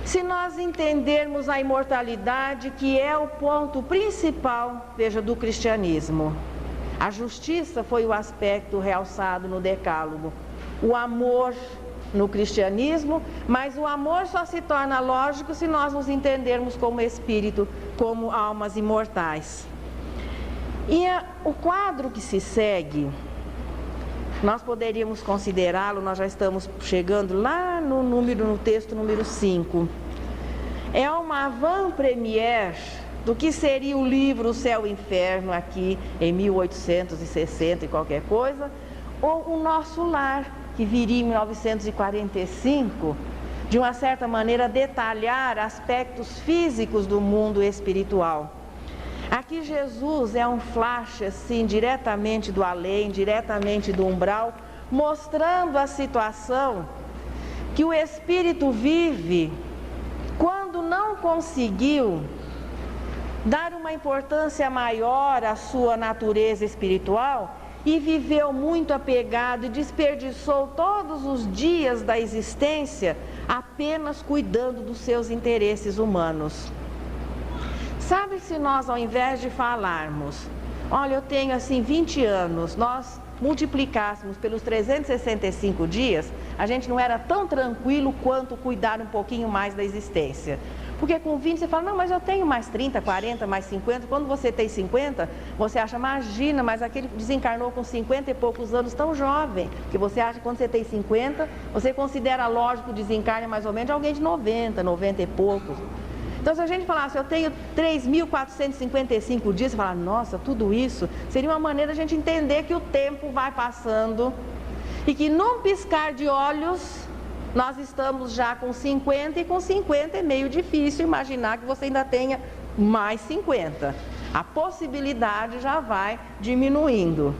se nós entendermos a imortalidade, que é o ponto principal, veja, do cristianismo. A justiça foi o aspecto realçado no Decálogo. O amor no cristianismo, mas o amor só se torna lógico se nós nos entendermos como espírito, como almas imortais. E o quadro que se segue, nós poderíamos considerá-lo, nós já estamos chegando lá no texto número 5. É uma avant-première do que seria o livro O Céu e o Inferno, aqui em 1860 e qualquer coisa, ou o Nosso Lar, que viria em 1945, de uma certa maneira detalhar aspectos físicos do mundo espiritual. Aqui Jesus é um flash assim, diretamente do além, diretamente do umbral, mostrando a situação que o espírito vive quando não conseguiu dar uma importância maior à sua natureza espiritual e viveu muito apegado e desperdiçou todos os dias da existência apenas cuidando dos seus interesses humanos. Sabe, se nós, ao invés de falarmos, olha, eu tenho assim 20 anos, nós multiplicássemos pelos 365 dias, a gente não era tão tranquilo quanto cuidar um pouquinho mais da existência. Porque com 20 você fala, não, mas eu tenho mais 30, 40, mais 50. Quando você tem 50, você acha, imagina, mas aquele desencarnou com 50 e poucos anos tão jovem. Que você acha que quando você tem 50, você considera lógico o desencarne mais ou menos de alguém de 90, 90 e poucos. Então, se a gente falasse, eu tenho 3.455 dias, você fala, nossa, tudo isso, seria uma maneira de a gente entender que o tempo vai passando e que num piscar de olhos, nós estamos já com 50 e com 50 é meio difícil imaginar que você ainda tenha mais 50. A possibilidade já vai diminuindo.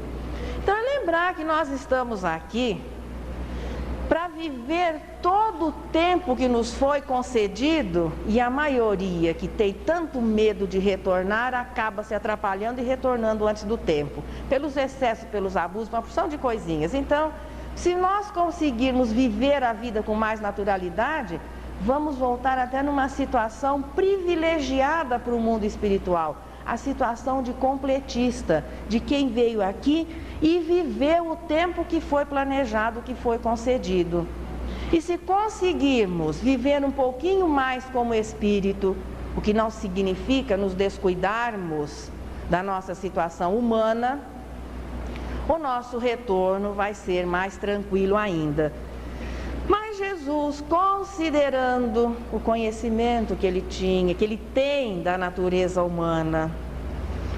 Então, é lembrar que nós estamos aqui para viver todo o tempo que nos foi concedido, e a maioria que tem tanto medo de retornar acaba se atrapalhando e retornando antes do tempo, pelos excessos, pelos abusos, uma porção de coisinhas. Então, se nós conseguirmos viver a vida com mais naturalidade, vamos voltar até numa situação privilegiada para o mundo espiritual, a situação de completista, de quem veio aqui e viveu o tempo que foi planejado, que foi concedido. E se conseguirmos viver um pouquinho mais como espírito, o que não significa nos descuidarmos da nossa situação humana, o nosso retorno vai ser mais tranquilo ainda. Mas Jesus, considerando o conhecimento que ele tinha, que ele tem da natureza humana,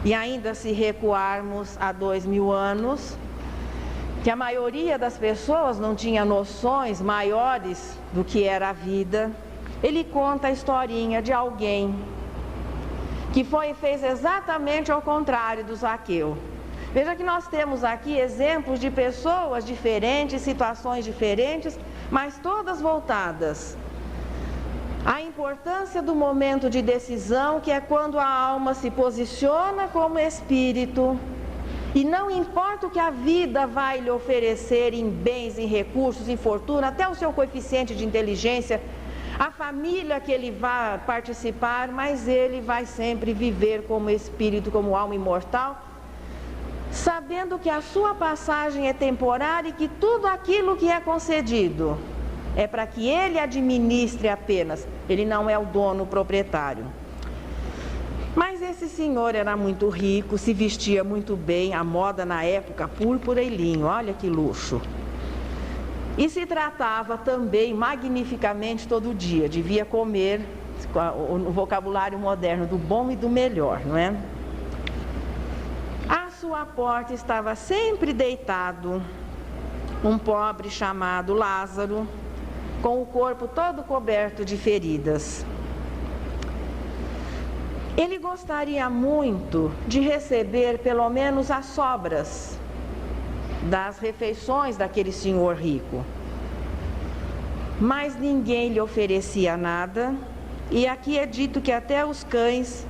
e ainda se recuarmos a 2000 anos, que a maioria das pessoas não tinha noções maiores do que era a vida, ele conta a historinha de alguém que fez exatamente ao contrário do Zaqueu. Veja que nós temos aqui exemplos de pessoas diferentes, situações diferentes, mas todas voltadas à importância do momento de decisão, que é quando a alma se posiciona como espírito, e não importa o que a vida vai lhe oferecer em bens, em recursos, em fortuna, até o seu coeficiente de inteligência, a família que ele vai participar, mas ele vai sempre viver como espírito, como alma imortal, sabendo que a sua passagem é temporária e que tudo aquilo que é concedido é para que ele administre apenas, ele não é o dono, o proprietário. Mas esse senhor era muito rico, se vestia muito bem, a moda na época, púrpura e linho, olha que luxo. E se tratava também magnificamente todo dia, devia comer, o vocabulário moderno, do bom e do melhor, não é? À sua porta estava sempre deitado um pobre chamado Lázaro, com o corpo todo coberto de feridas. Ele gostaria muito de receber pelo menos as sobras das refeições daquele senhor rico, mas ninguém lhe oferecia nada, e aqui é dito que até os cães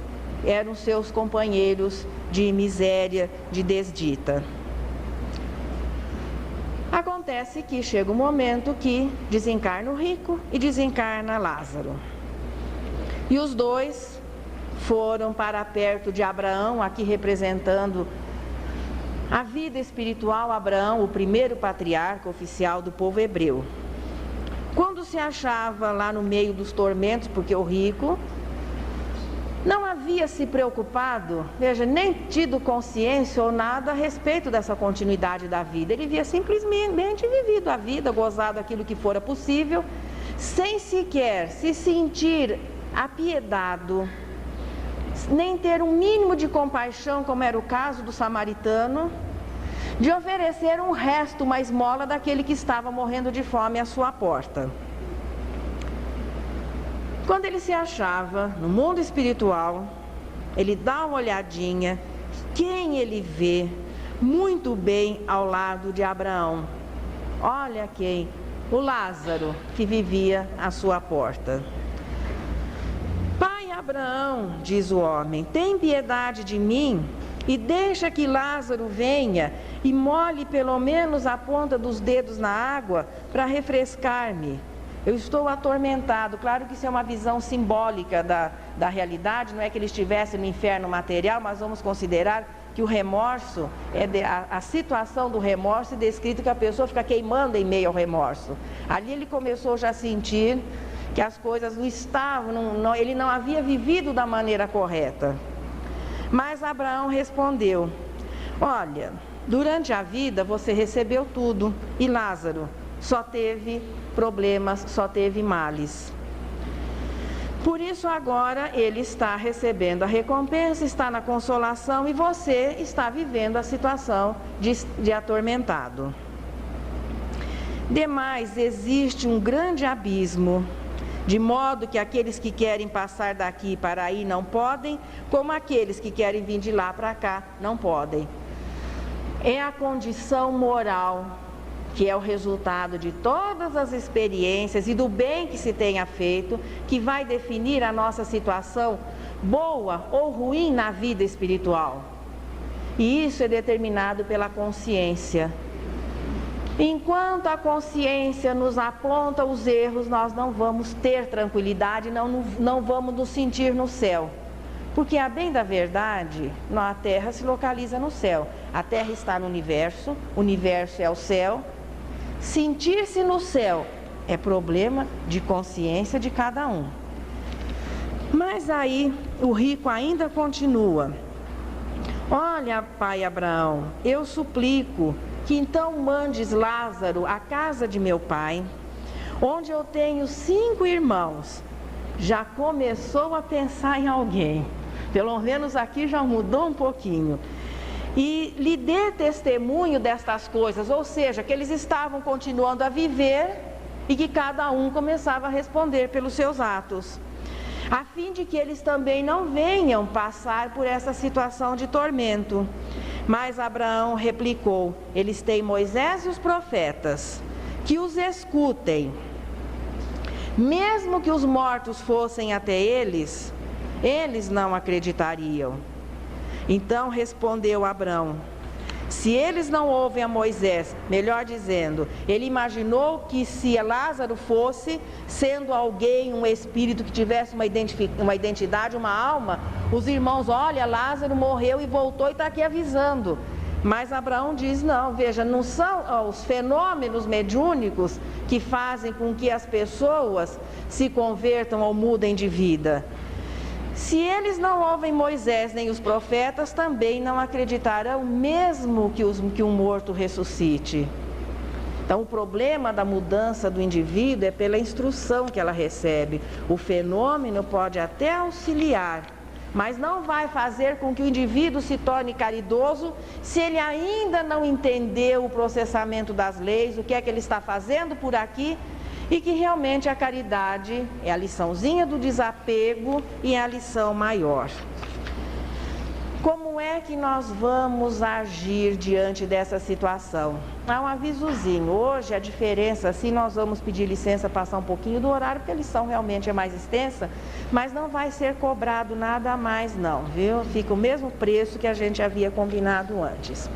eram seus companheiros de miséria, de desdita. Acontece que chega um momento que desencarna o rico e desencarna Lázaro. E os dois foram para perto de Abraão, aqui representando a vida espiritual. Abraão, o primeiro patriarca oficial do povo hebreu. Quando se achava lá no meio dos tormentos, porque o rico não havia se preocupado, veja, nem tido consciência ou nada a respeito dessa continuidade da vida. Ele havia simplesmente vivido a vida, gozado aquilo que fora possível, sem sequer se sentir apiedado, nem ter um mínimo de compaixão, como era o caso do samaritano, de oferecer um resto, uma esmola daquele que estava morrendo de fome à sua porta. Quando ele se achava no mundo espiritual, ele dá uma olhadinha, quem ele vê muito bem ao lado de Abraão? Olha quem? O Lázaro, que vivia à sua porta. Pai Abraão, diz o homem, tem piedade de mim e deixa que Lázaro venha e molhe pelo menos a ponta dos dedos na água para refrescar-me. Eu estou atormentado. Claro que isso é uma visão simbólica da realidade, não é que ele estivesse no inferno material, mas vamos considerar que o remorso, a situação do remorso é descrita que a pessoa fica queimando em meio ao remorso. Ali ele começou já a sentir que as coisas não estavam, ele não havia vivido da maneira correta. Mas Abraão respondeu: olha, durante a vida você recebeu tudo e Lázaro só teve problemas, só teve males. Por isso agora ele está recebendo a recompensa, está na consolação e você está vivendo a situação de atormentado. Demais, existe um grande abismo, de modo que aqueles que querem passar daqui para aí não podem, como aqueles que querem vir de lá para cá não podem. É a condição moral, que é o resultado de todas as experiências e do bem que se tenha feito, que vai definir a nossa situação boa ou ruim na vida espiritual. E isso é determinado pela consciência. Enquanto a consciência nos aponta os erros, nós não vamos ter tranquilidade, não vamos nos sentir no céu. Porque, a bem da verdade, a Terra se localiza no céu. A Terra está no universo, o universo é o céu. Sentir-se no céu é problema de consciência de cada um. Mas aí o rico ainda continua: olha, pai Abraão, eu suplico que então mandes Lázaro à casa de meu pai, onde eu tenho 5 irmãos. Já começou a pensar em alguém, pelo menos aqui já mudou um pouquinho. E lhe dê testemunho destas coisas, ou seja, que eles estavam continuando a viver e que cada um começava a responder pelos seus atos, a fim de que eles também não venham passar por essa situação de tormento. Mas Abraão replicou: eles têm Moisés e os profetas, que os escutem. Mesmo que os mortos fossem até eles, eles não acreditariam. Então respondeu Abraão: se eles não ouvem a Moisés, melhor dizendo, ele imaginou que se Lázaro fosse, sendo alguém, um espírito que tivesse uma identidade, uma alma, os irmãos, olha, Lázaro morreu e voltou e está aqui avisando. Mas Abraão diz: não, veja, não são os fenômenos mediúnicos que fazem com que as pessoas se convertam ou mudem de vida. Se eles não ouvem Moisés nem os profetas, também não acreditarão, mesmo que um morto ressuscite. Então, o problema da mudança do indivíduo é pela instrução que ela recebe. O fenômeno pode até auxiliar, mas não vai fazer com que o indivíduo se torne caridoso se ele ainda não entendeu o processamento das leis, o que é que ele está fazendo por aqui, e que realmente a caridade é a liçãozinha do desapego e é a lição maior. Como é que nós vamos agir diante dessa situação? Há um avisozinho. Hoje a diferença, assim, nós vamos pedir licença, passar um pouquinho do horário, porque a lição realmente é mais extensa, mas não vai ser cobrado nada a mais não, viu? Fica o mesmo preço que a gente havia combinado antes.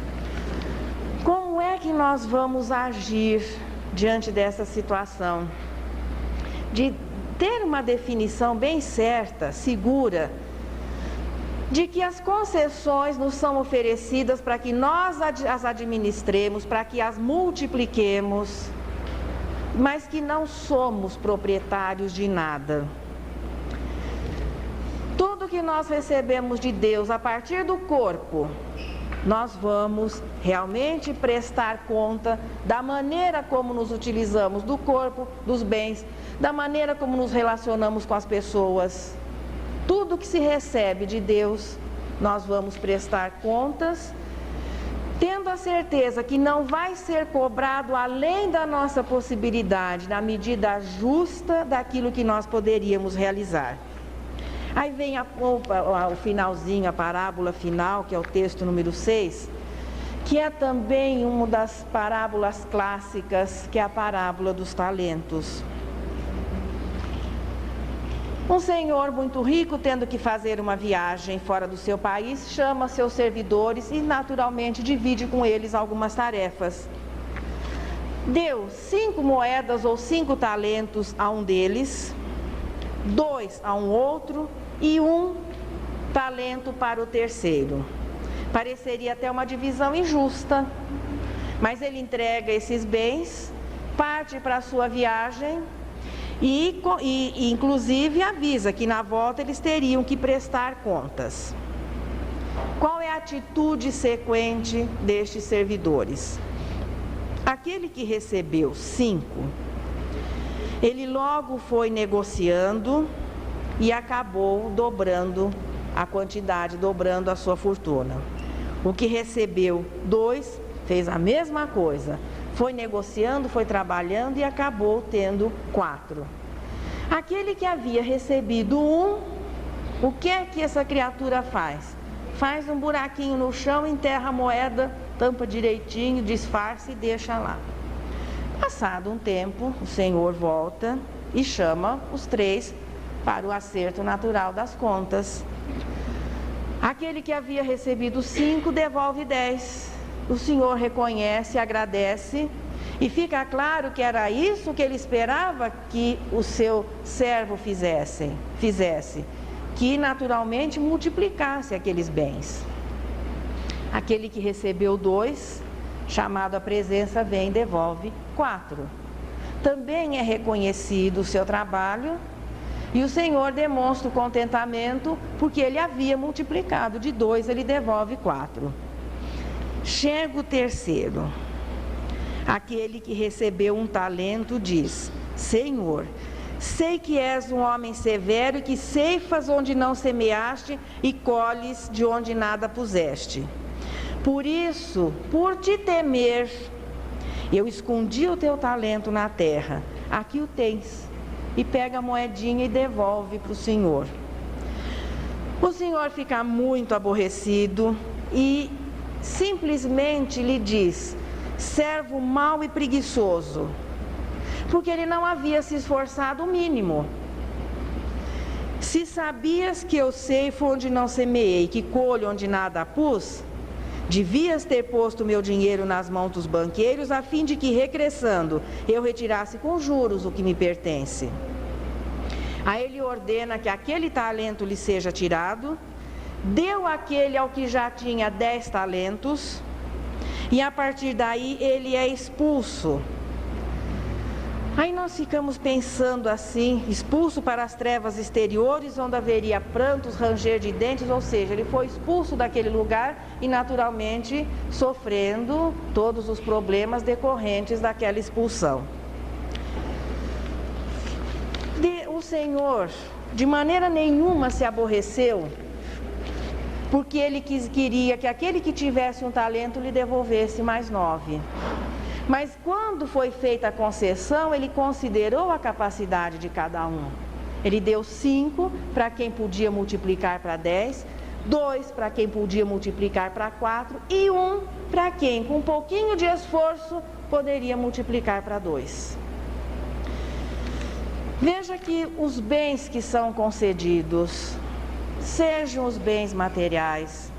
Como é que nós vamos agir diante dessa situação? De ter uma definição bem certa, segura, de que as concessões nos são oferecidas para que nós as administremos, para que as multipliquemos, mas que não somos proprietários de nada. Tudo que nós recebemos de Deus a partir do corpo, nós vamos realmente prestar conta da maneira como nos utilizamos do corpo, dos bens, da maneira como nos relacionamos com as pessoas. Tudo que se recebe de Deus, nós vamos prestar contas, tendo a certeza que não vai ser cobrado além da nossa possibilidade, na medida justa daquilo que nós poderíamos realizar. Aí vem o finalzinho, a parábola final, que é o texto número 6, que é também uma das parábolas clássicas, que é a parábola dos talentos. Um senhor muito rico, tendo que fazer uma viagem fora do seu país, chama seus servidores e naturalmente divide com eles algumas tarefas. Deu 5 moedas ou 5 talentos a um deles, 2 a um outro e 1 talento para o terceiro. Pareceria até uma divisão injusta, mas ele entrega esses bens, parte para a sua viagem e inclusive avisa que na volta eles teriam que prestar contas. Qual é a atitude sequente destes servidores? Aquele que recebeu 5, ele logo foi negociando e acabou dobrando a quantidade, dobrando a sua fortuna. O que recebeu 2 fez a mesma coisa, foi negociando, foi trabalhando e acabou tendo 4. Aquele que havia recebido 1, o que é que essa criatura faz? Faz um buraquinho no chão, enterra a moeda, tampa direitinho, disfarça e deixa lá. Passado um tempo, o Senhor volta e chama os 3 para o acerto natural das contas. Aquele que havia recebido 5 devolve 10. O Senhor reconhece, agradece e fica claro que era isso que ele esperava que o seu servo fizesse, que naturalmente multiplicasse aqueles bens. Aquele que recebeu 2, chamado à presença, vem e devolve 4. Também é reconhecido o seu trabalho e o Senhor demonstra o contentamento porque ele havia multiplicado, de 2 ele devolve 4. Chega o terceiro, aquele que recebeu 1 talento diz: Senhor, sei que és um homem severo e que ceifas onde não semeaste e colhes de onde nada puseste. Por isso, por te temer, eu escondi o teu talento na terra. Aqui o tens. E pega a moedinha e devolve para o Senhor. O Senhor fica muito aborrecido e simplesmente lhe diz: servo mau e preguiçoso, porque ele não havia se esforçado o mínimo. Se sabias que eu ceifo onde não semeei, que colho onde nada pus, devias ter posto meu dinheiro nas mãos dos banqueiros, a fim de que, regressando, eu retirasse com juros o que me pertence. Aí ele ordena que aquele talento lhe seja tirado, deu aquele ao que já tinha 10 talentos, e a partir daí ele é expulso. Aí nós ficamos pensando assim, expulso para as trevas exteriores, onde haveria prantos, ranger de dentes, ou seja, ele foi expulso daquele lugar e naturalmente sofrendo todos os problemas decorrentes daquela expulsão. O Senhor de maneira nenhuma se aborreceu, porque ele queria que aquele que tivesse 1 talento lhe devolvesse mais 9. Mas quando foi feita a concessão, ele considerou a capacidade de cada um. Ele deu 5 para quem podia multiplicar para 10, 2 para quem podia multiplicar para 4 e 1 para quem, com um pouquinho de esforço, poderia multiplicar para 2. Veja que os bens que são concedidos, sejam os bens materiais,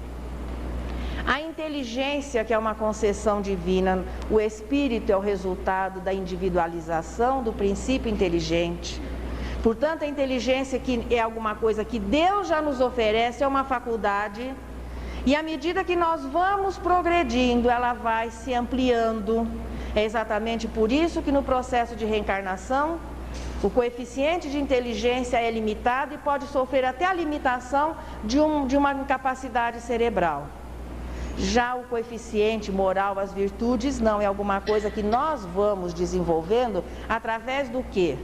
a inteligência, que é uma concessão divina, o espírito é o resultado da individualização do princípio inteligente. Portanto, a inteligência, que é alguma coisa que Deus já nos oferece, é uma faculdade, e à medida que nós vamos progredindo, ela vai se ampliando. É exatamente por isso que no processo de reencarnação, o coeficiente de inteligência é limitado e pode sofrer até a limitação de uma incapacidade cerebral. Já o coeficiente moral, as virtudes, não, é alguma coisa que nós vamos desenvolvendo através do quê?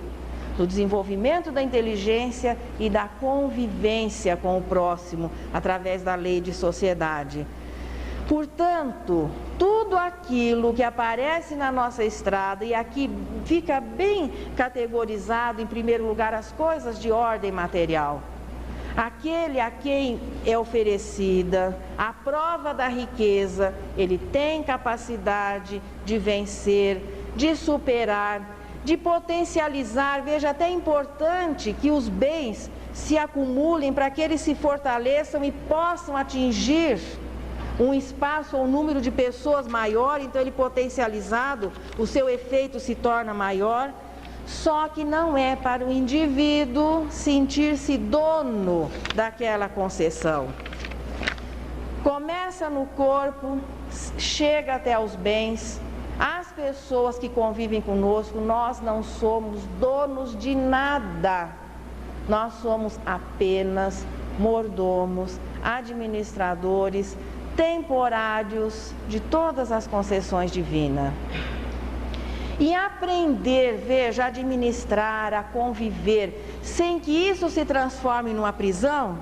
do desenvolvimento da inteligência e da convivência com o próximo, através da lei de sociedade. Portanto, tudo aquilo que aparece na nossa estrada, e aqui fica bem categorizado, em primeiro lugar, as coisas de ordem material. Aquele a quem é oferecida a prova da riqueza, ele tem capacidade de vencer, de superar, de potencializar. Veja, até é importante que os bens se acumulem para que eles se fortaleçam e possam atingir um espaço ou um número de pessoas maior. Então ele potencializado, o seu efeito se torna maior. Só que não é para o indivíduo sentir-se dono daquela concessão. Começa no corpo, chega até os bens. As pessoas que convivem conosco, nós não somos donos de nada. Nós somos apenas mordomos, administradores, temporários de todas as concessões divinas. E aprender, veja, a administrar, a conviver, sem que isso se transforme numa prisão,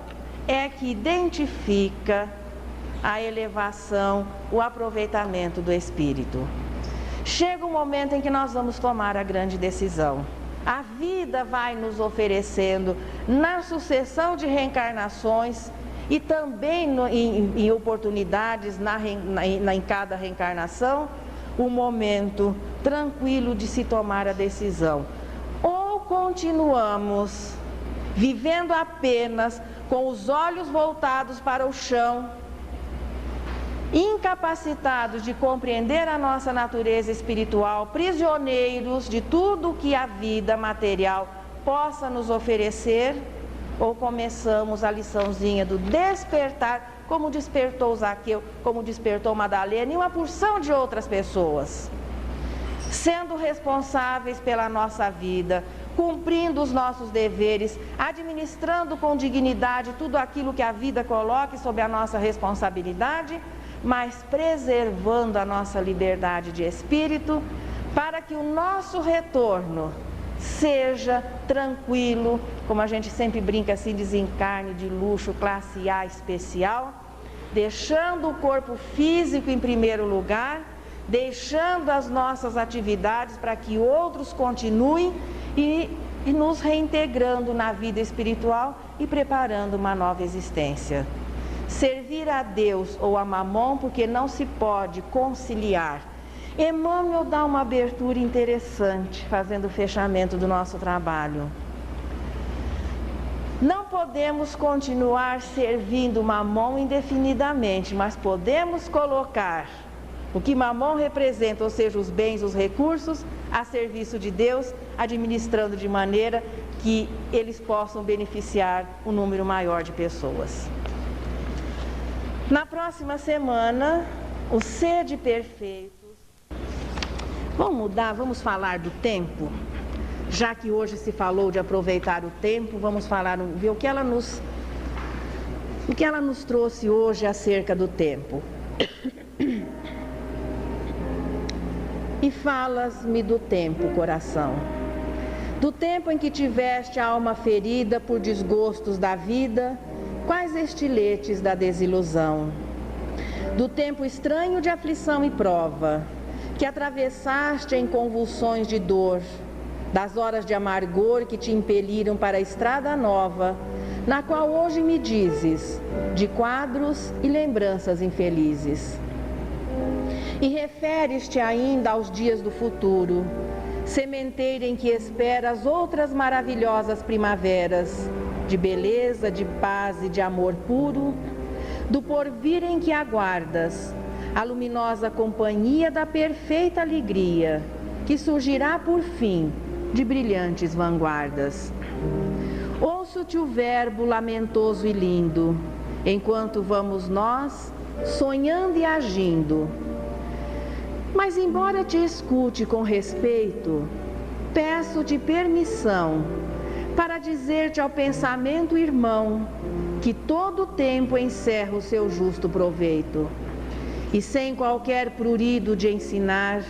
é que identifica a elevação, o aproveitamento do espírito. Chega um momento em que nós vamos tomar a grande decisão. A vida vai nos oferecendo, na sucessão de reencarnações, e também em oportunidades em cada reencarnação, o momento tranquilo de se tomar a decisão. Ou continuamos vivendo apenas com os olhos voltados para o chão, incapacitados de compreender a nossa natureza espiritual, prisioneiros de tudo que a vida material possa nos oferecer, ou começamos a liçãozinha do despertar, como despertou Zaqueu, como despertou Madalena e uma porção de outras pessoas, sendo responsáveis pela nossa vida, cumprindo os nossos deveres, administrando com dignidade tudo aquilo que a vida coloque sob a nossa responsabilidade, mas preservando a nossa liberdade de espírito, para que o nosso retorno seja tranquilo, como a gente sempre brinca assim, desencarne de luxo, classe A especial, deixando o corpo físico em primeiro lugar, deixando as nossas atividades para que outros continuem e nos reintegrando na vida espiritual e preparando uma nova existência. Servir a Deus ou a Mamon, porque não se pode conciliar. Emmanuel dá uma abertura interessante, fazendo o fechamento do nosso trabalho. Não podemos continuar servindo Mamon indefinidamente, mas podemos colocar o que Mamon representa, ou seja, os bens, os recursos, a serviço de Deus, administrando de maneira que eles possam beneficiar um número maior de pessoas. Na próxima semana, o Sede Perfeitos. Vamos mudar, vamos falar do tempo. Já que hoje se falou de aproveitar o tempo, vamos falar, ver o que ela nos trouxe hoje acerca do tempo. E falas-me do tempo, coração, do tempo em que tiveste a alma ferida por desgostos da vida, quais estiletes da desilusão, do tempo estranho de aflição e prova, que atravessaste em convulsões de dor, das horas de amargor que te impeliram para a estrada nova, na qual hoje me dizes, de quadros e lembranças infelizes. E referes-te ainda aos dias do futuro, sementeira em que esperas outras maravilhosas primaveras, de beleza, de paz e de amor puro, do porvir em que aguardas a luminosa companhia da perfeita alegria, que surgirá por fim de brilhantes vanguardas. Ouço-te o verbo lamentoso e lindo, enquanto vamos nós sonhando e agindo. Mas embora te escute com respeito, peço-te permissão para dizer-te ao pensamento irmão que todo tempo encerra o seu justo proveito. E sem qualquer prurido de ensinar,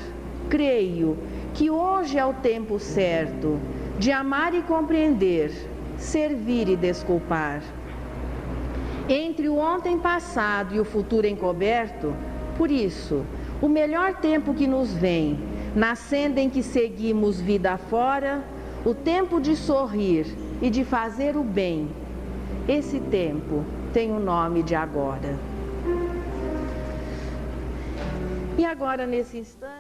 creio que hoje é o tempo certo de amar e compreender, servir e desculpar. Entre o ontem passado e o futuro encoberto, por isso, o melhor tempo que nos vem, na senda em que seguimos vida afora, o tempo de sorrir e de fazer o bem, esse tempo tem o nome de agora. E agora, nesse instante...